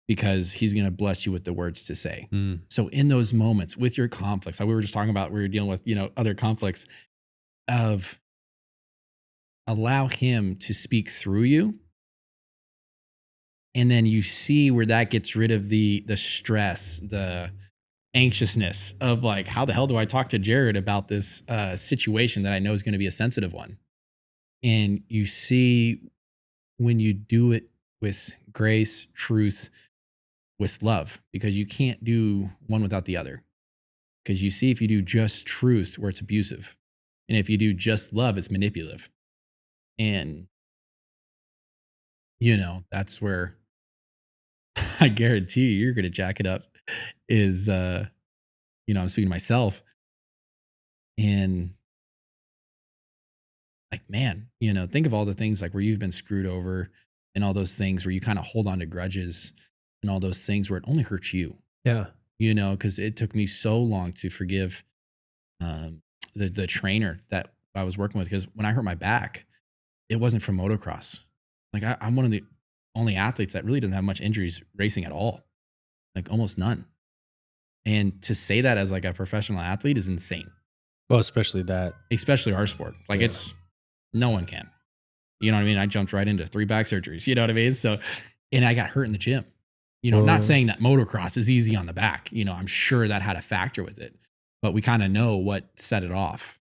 because he's going to bless you with the words to say. So in those moments with your conflicts, like we were just talking about, we were dealing with, you know, other conflicts of allow him to speak through you. And then you see where that gets rid of the stress, the anxiousness of like, how the hell do I talk to Jarrod about this situation that I know is going to be a sensitive one? And you see when you do it with grace, truth, with love, because you can't do one without the other. Because you see if you do just truth where it's abusive, and if you do just love, it's manipulative. And, you know, that's where I guarantee you're going to jack it up is, you know, I'm speaking to myself and like, man, you know, think of all the things like where you've been screwed over and all those things where you kind of hold on to grudges and all those things where it only hurts you. Yeah. You know, because it took me so long to forgive the trainer that I was working with. Because when I hurt my back, it wasn't from motocross. Like I'm one of the only athletes that really doesn't have much injuries racing at all, like almost none. And to say that as like a professional athlete is insane. Well, especially our sport. Like it's no one can. You know what I mean? I jumped right into 3 back surgeries. You know what I mean? So, and I got hurt in the gym. You know, not saying that motocross is easy on the back. You know, I'm sure that had a factor with it, but we kind of know what set it off.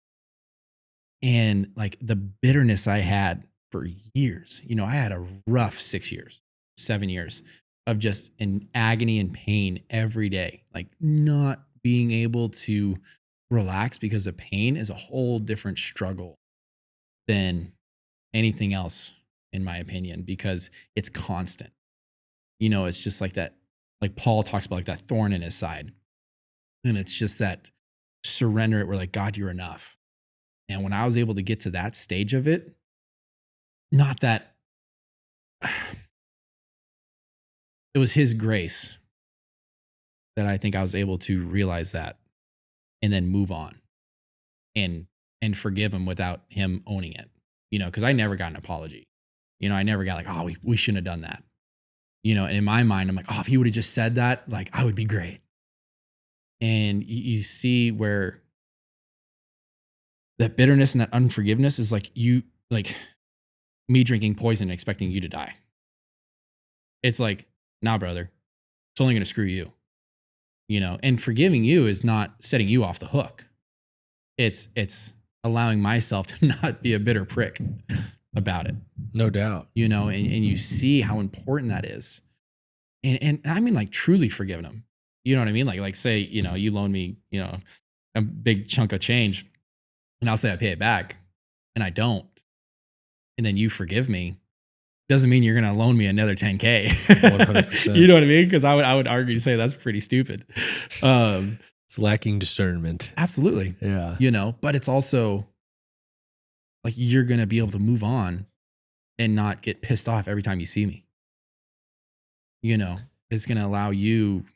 And like the bitterness I had for years, I had a rough 6 years, 7 years of just in agony and pain every day, like not being able to relax because the pain is a whole different struggle than anything else, in my opinion, because it's constant. It's just like that, like Paul talks about, like that thorn in his side. And it's just that surrender it. We're like, God, you're enough. And when I was able to get to that stage of it, not that it was his grace that I think I was able to realize that and then move on and forgive him without him owning it, because I never got an apology. I never got like, oh, we shouldn't have done that. And in my mind, I'm like, oh, if he would have just said that, like I would be great. And you see where that bitterness and that unforgiveness is like me drinking poison and expecting you to die. It's like, nah, brother, it's only going to screw you, and forgiving you is not setting you off the hook. It's allowing myself to not be a bitter prick about it. No doubt. And you see how important that is. And I mean, like truly forgiving them. You know what I mean? Like say, you loan me, a big chunk of change and I'll say I pay it back and I don't. And then you forgive me. Doesn't mean you're going to loan me another 10K. 100%. You know what I mean? Because I would argue to say that's pretty stupid. It's lacking discernment. Absolutely. Yeah. But it's also like you're going to be able to move on and not get pissed off every time you see me. It's going to allow you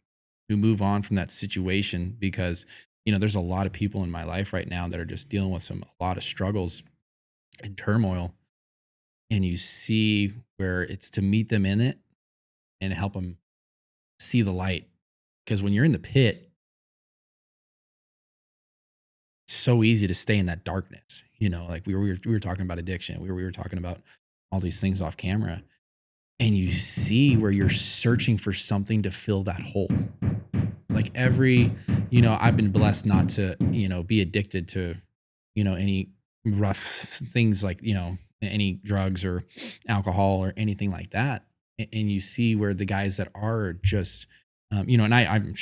to move on from that situation because, there's a lot of people in my life right now that are just dealing with a lot of struggles and turmoil. And you see where it's to meet them in it and help them see the light. Because when you're in the pit, it's so easy to stay in that darkness. Like we were talking about addiction. We were talking about all these things off camera. And you see where you're searching for something to fill that hole. Like I've been blessed not to, be addicted to, any rough things like, any drugs or alcohol or anything like that. And you see where the guys that are just, and I'm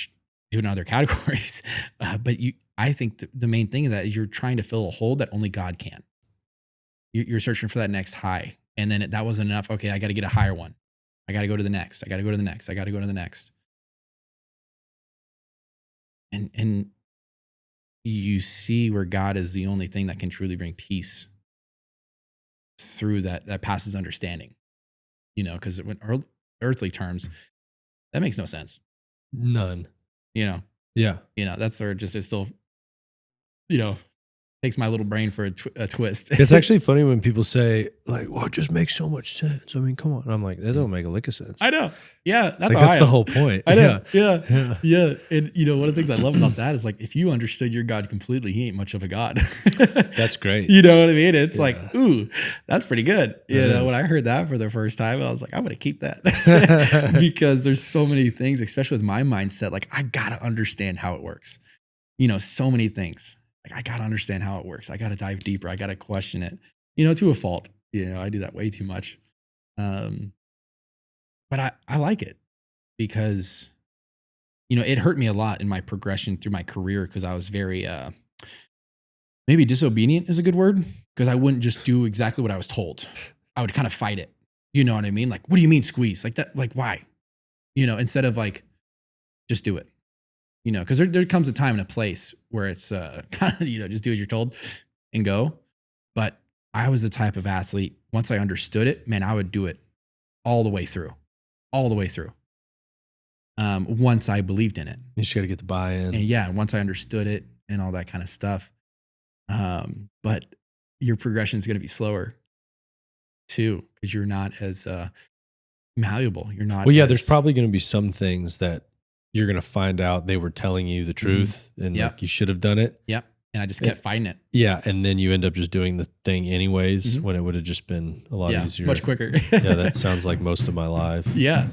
doing other categories, but I think the main thing is you're trying to fill a hole that only God can. You're searching for that next high. And then that wasn't enough. Okay, I got to get a higher one. I got to go to the next. I got to go to the next. I got to go to the next. And you see where God is the only thing that can truly bring peace through that passes understanding. Because when earthly terms, that makes no sense. None. Yeah. That's sort of just, it's still, takes my little brain for a twist. It's actually funny when people say like, well, it just makes so much sense. I mean, come on. And I'm like, that don't make a lick of sense. I know. Yeah. That's the whole point. I know. Yeah. And one of the things I love about that is like, if you understood your God completely, he ain't much of a God. That's great. You know what I mean? It's like, ooh, that's pretty good. When I heard that for the first time, I was like, I'm going to keep that because there's so many things, especially with my mindset. Like I got to understand how it works. So many things. Like I got to understand how it works. I got to dive deeper. I got to question it, to a fault. I do that way too much. But I like it because, it hurt me a lot in my progression through my career because I was very, maybe disobedient is a good word because I wouldn't just do exactly what I was told. I would kind of fight it. You know what I mean? Like, what do you mean squeeze? Like that, like why? Instead of like, just do it. Because there comes a time and a place where it's kind of, just do as you're told and go. But I was the type of athlete, once I understood it, man, I would do it all the way through. Once I believed in it. You just got to get the buy-in. And once I understood it and all that kind of stuff. But your progression is going to be slower too, because you're not as malleable. You're not. Well, yeah, there's probably going to be some things that you're going to find out they were telling you the truth and like you should have done it. Yep. And I just kept fighting it. Yeah. And then you end up just doing the thing anyways when it would have just been a lot easier. Much quicker. Yeah. That sounds like most of my life. Yeah.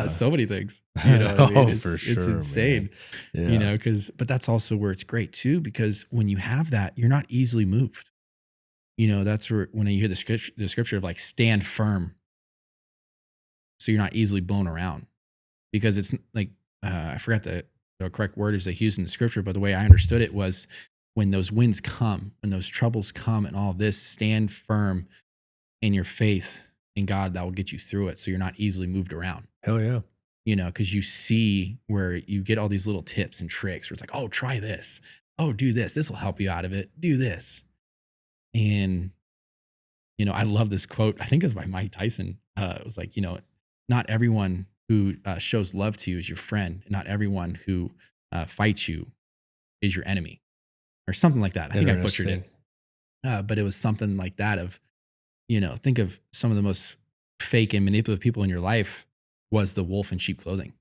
So many things. What I mean? For sure. It's insane. Yeah. But that's also where it's great too, because when you have that, you're not easily moved. that's where, when you hear the scripture of like stand firm, so you're not easily blown around, because it's like, I forgot the correct word is they used in the scripture, but the way I understood it was, when those winds come, when those troubles come and all this, stand firm in your faith in God that will get you through it. So you're not easily moved around, Hell yeah. because you see where you get all these little tips and tricks where it's like, oh, try this. Oh, do this. This will help you out of it. Do this. And, I love this quote. I think it was by Mike Tyson. It was like, not everyone who shows love to you is your friend. And not everyone who fights you is your enemy, or something like that. I think I butchered it. But it was something like that of, think of some of the most fake and manipulative people in your life was the wolf in sheep clothing,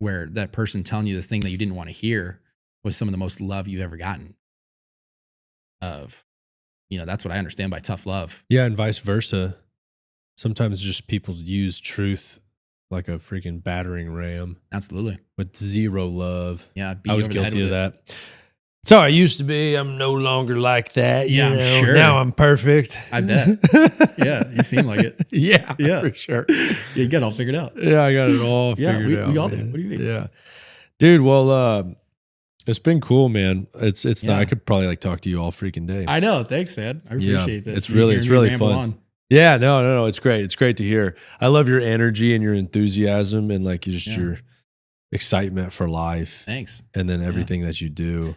where that person telling you the thing that you didn't want to hear was some of the most love you've ever gotten. That's what I understand by tough love. Yeah. And vice versa. Sometimes just people use truth like a freaking battering ram. Absolutely. With zero love. Yeah. I was guilty of that. That's how I used to be. I'm no longer like that. Yeah, I'm sure. Now I'm perfect. I bet. Yeah, you seem like it. Yeah, for sure. You got it all figured out. Yeah, I got it all figured out. We all did. What do you mean? Yeah. Dude, well, it's been cool, man. It's not, I could probably like talk to you all freaking day. I know. Thanks, man. I appreciate that. It's really fun. On. Yeah, no. It's great. It's great to hear. I love your energy and your enthusiasm and like just your excitement for life. Thanks. And then everything that you do.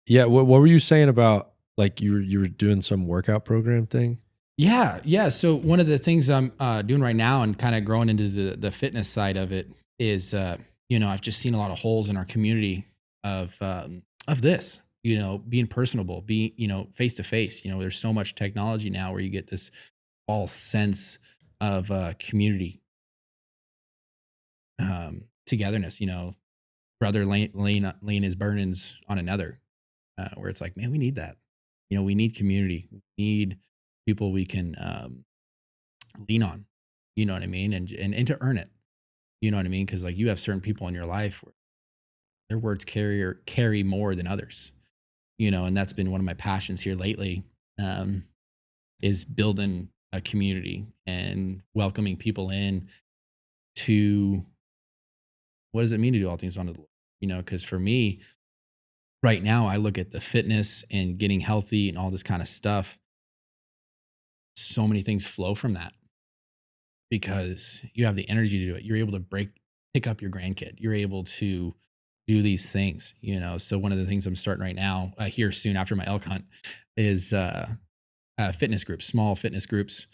Yeah. What were you saying about like you were doing some workout program thing? Yeah. So one of the things I'm doing right now and kind of growing into the fitness side of it is, I've just seen a lot of holes in our community of this, being personable, being, face to face. There's so much technology now where you get this false sense of community, togetherness. Brother laying his burdens on another, where it's like, man, we need that. We need community. We need people we can lean on. You know what I mean? And to earn it. You know what I mean? Because like you have certain people in your life where their words carry more than others. And that's been one of my passions here lately, is building a community and welcoming people in to what does it mean to do all things unto the Lord? Because for me, right now, I look at the fitness and getting healthy and all this kind of stuff. So many things flow from that because you have the energy to do it. You're able to pick up your grandkid. You're able to do these things, So one of the things I'm starting right now, here soon after my elk hunt, is fitness groups, small fitness groups,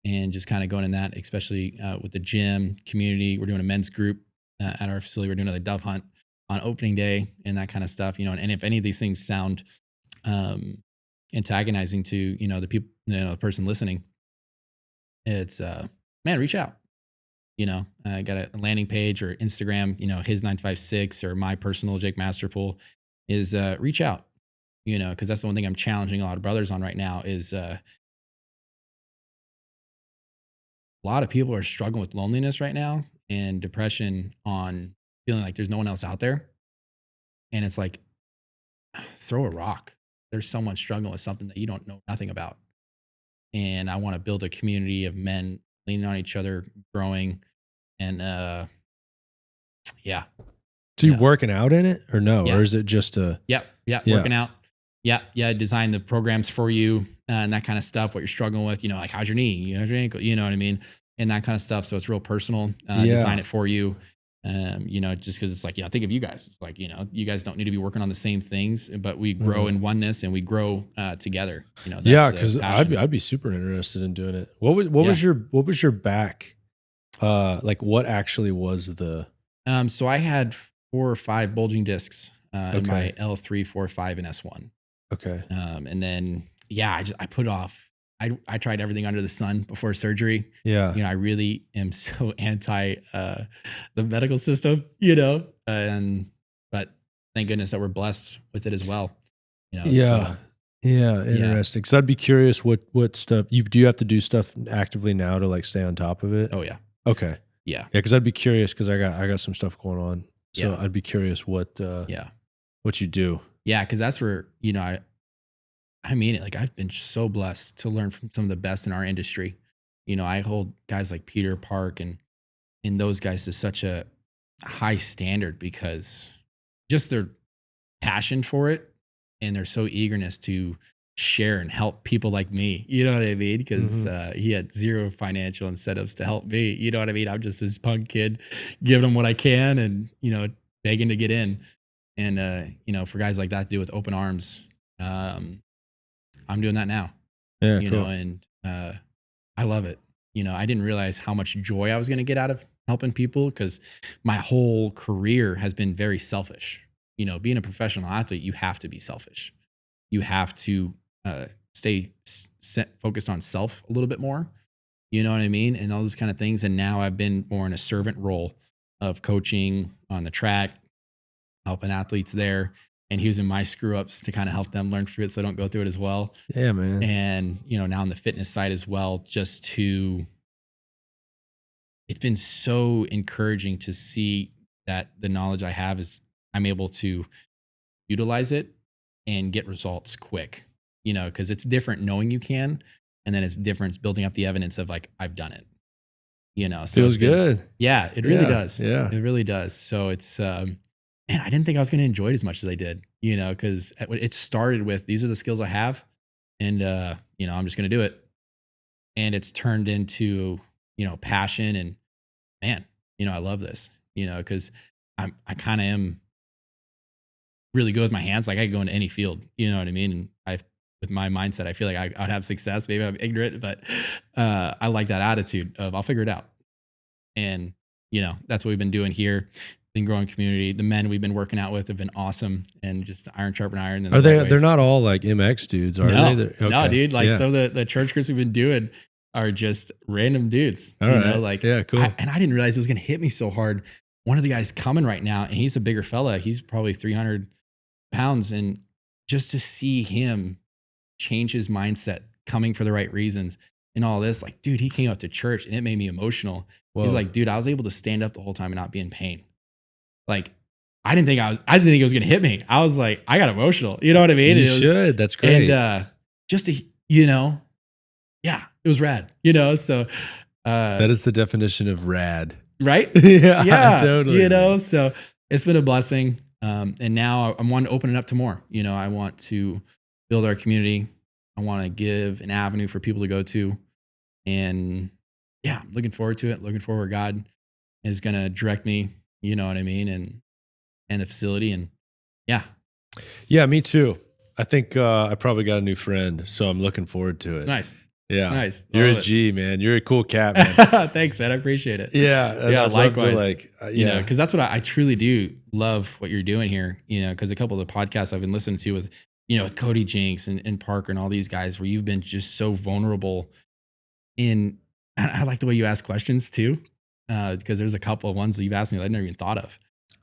and just kind of going in that, especially with the gym community. We're doing a men's group at our facility. We're doing a dove hunt on opening day and that kind of stuff, and if any of these things sound antagonizing to, the people, the person listening, it's, man, reach out. I got a landing page or Instagram, his 956 or my personal Jake Masterpool is, reach out, cause that's the one thing I'm challenging a lot of brothers on right now is, a lot of people are struggling with loneliness right now and depression on feeling like there's no one else out there. And it's like, throw a rock. There's someone struggling with something that you don't know nothing about. And I want to build a community of men leaning on each other, growing. And So you working out in it or no? Or is it just a working out? Design the programs for you and that kind of stuff, what you're struggling with, like how's your knee, how's your ankle, you know what I mean? And that kind of stuff. So it's real personal, design it for you. Just cause it's like, think of you guys. It's like, you guys don't need to be working on the same things, but we grow in oneness and we grow together. That's cause I'd be super interested in doing it. What was your back? Like what actually was the, so I had 4 or 5 bulging discs, in my L3, 4, 5 and S1. Okay. And then, I put off, I tried everything under the sun before surgery. Yeah. I really am so anti, the medical system, but thank goodness that we're blessed with it as well. Interesting. Cause I'd be curious what stuff do you have to do stuff actively now to like stay on top of it? Oh yeah. Okay. Yeah. Cause I'd be curious cause I got some stuff going on. So I'd be curious what you do. Yeah. Cause that's where, I mean it. Like I've been so blessed to learn from some of the best in our industry. I hold guys like Peter Park and those guys to such a high standard because just their passion for it and their so eagerness to share and help people like me. You know what I mean? Because he had zero financial incentives to help me. You know what I mean? I'm just this punk kid giving them what I can and, begging to get in. And, for guys like that to do with open arms, I'm doing that now, Yeah, you cool. know, and I love it. I didn't realize how much joy I was going to get out of helping people because my whole career has been very selfish. Being a professional athlete, you have to be selfish. You have to stay focused on self a little bit more. You know what I mean? And all those kind of things. And now I've been more in a servant role of coaching on the track, helping athletes there, and using my screw ups to kind of help them learn through it so I don't go through it as well. Yeah, man. And, now on the fitness side as well, it's been so encouraging to see that the knowledge I have is I'm able to utilize it and get results quick, because it's different knowing you can. And then it's different building up the evidence of like, I've done it, so Feels good. Yeah, it really does. Yeah. It really does. So it's, man, I didn't think I was going to enjoy it as much as I did, because it started with, these are the skills I have and, I'm just going to do it. And it's turned into, passion and man, I love this, because I kind of am really good with my hands. Like I could go into any field, you know what I mean? And with my mindset, I feel like I'd have success. Maybe I'm ignorant, but I like that attitude of I'll figure it out. And, that's what we've been doing here. Been growing community. The men we've been working out with have been awesome and just iron sharpen iron. Are they? They're not all like MX dudes, are they? Okay. No, dude. Like some of the church groups we've been doing are just random dudes. All right. Yeah, cool. And I didn't realize it was going to hit me so hard. One of the guys coming right now, and he's a bigger fella. He's probably 300 pounds. And just to see him change his mindset, coming for the right reasons and all this, like, dude, he came up to church and it made me emotional. Whoa. He's like, dude, I was able to stand up the whole time and not be in pain. Like, I didn't think it was going to hit me. I was like, I got emotional. You know what I mean? You should. That's great. And just to, yeah, it was rad, so. That is the definition of rad. Right? Yeah, totally. So it's been a blessing. And now I want to open it up to more. I want to build our community. I want to give an avenue for people to go to. And yeah, I'm looking forward to it. Looking forward where God is going to direct me, you know what I mean? And the facility. And yeah. Yeah, me too. I think I probably got a new friend, so I'm looking forward to it. Nice. Yeah. Nice. You're a G, man. You're a cool cat, man. Thanks, man. I appreciate it. Yeah. Yeah. Likewise. Yeah. Because that's what I truly do love what you're doing here, because a couple of the podcasts I've been listening to with, with Cody Jinks and Parker and all these guys where you've been just so vulnerable I like the way you ask questions too. Because there's a couple of ones that you've asked me that I never even thought of.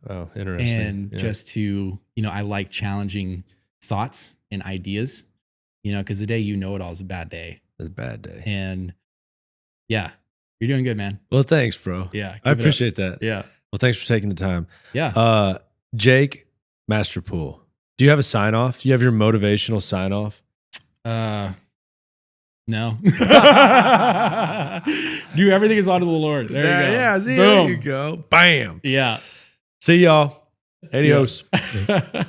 Oh, interesting. And just to, I like challenging thoughts and ideas, because the day it all is a bad day. It's a bad day. And yeah, you're doing good, man. Well, thanks, bro. Yeah. I appreciate that. Yeah. Well, thanks for taking the time. Yeah. Jake Masterpool. Do you have a sign off? Do you have your motivational sign off? No. Do everything is unto the Lord. There you go. Yeah, see, there you go. Bam. Yeah. See y'all. Adios. Yeah.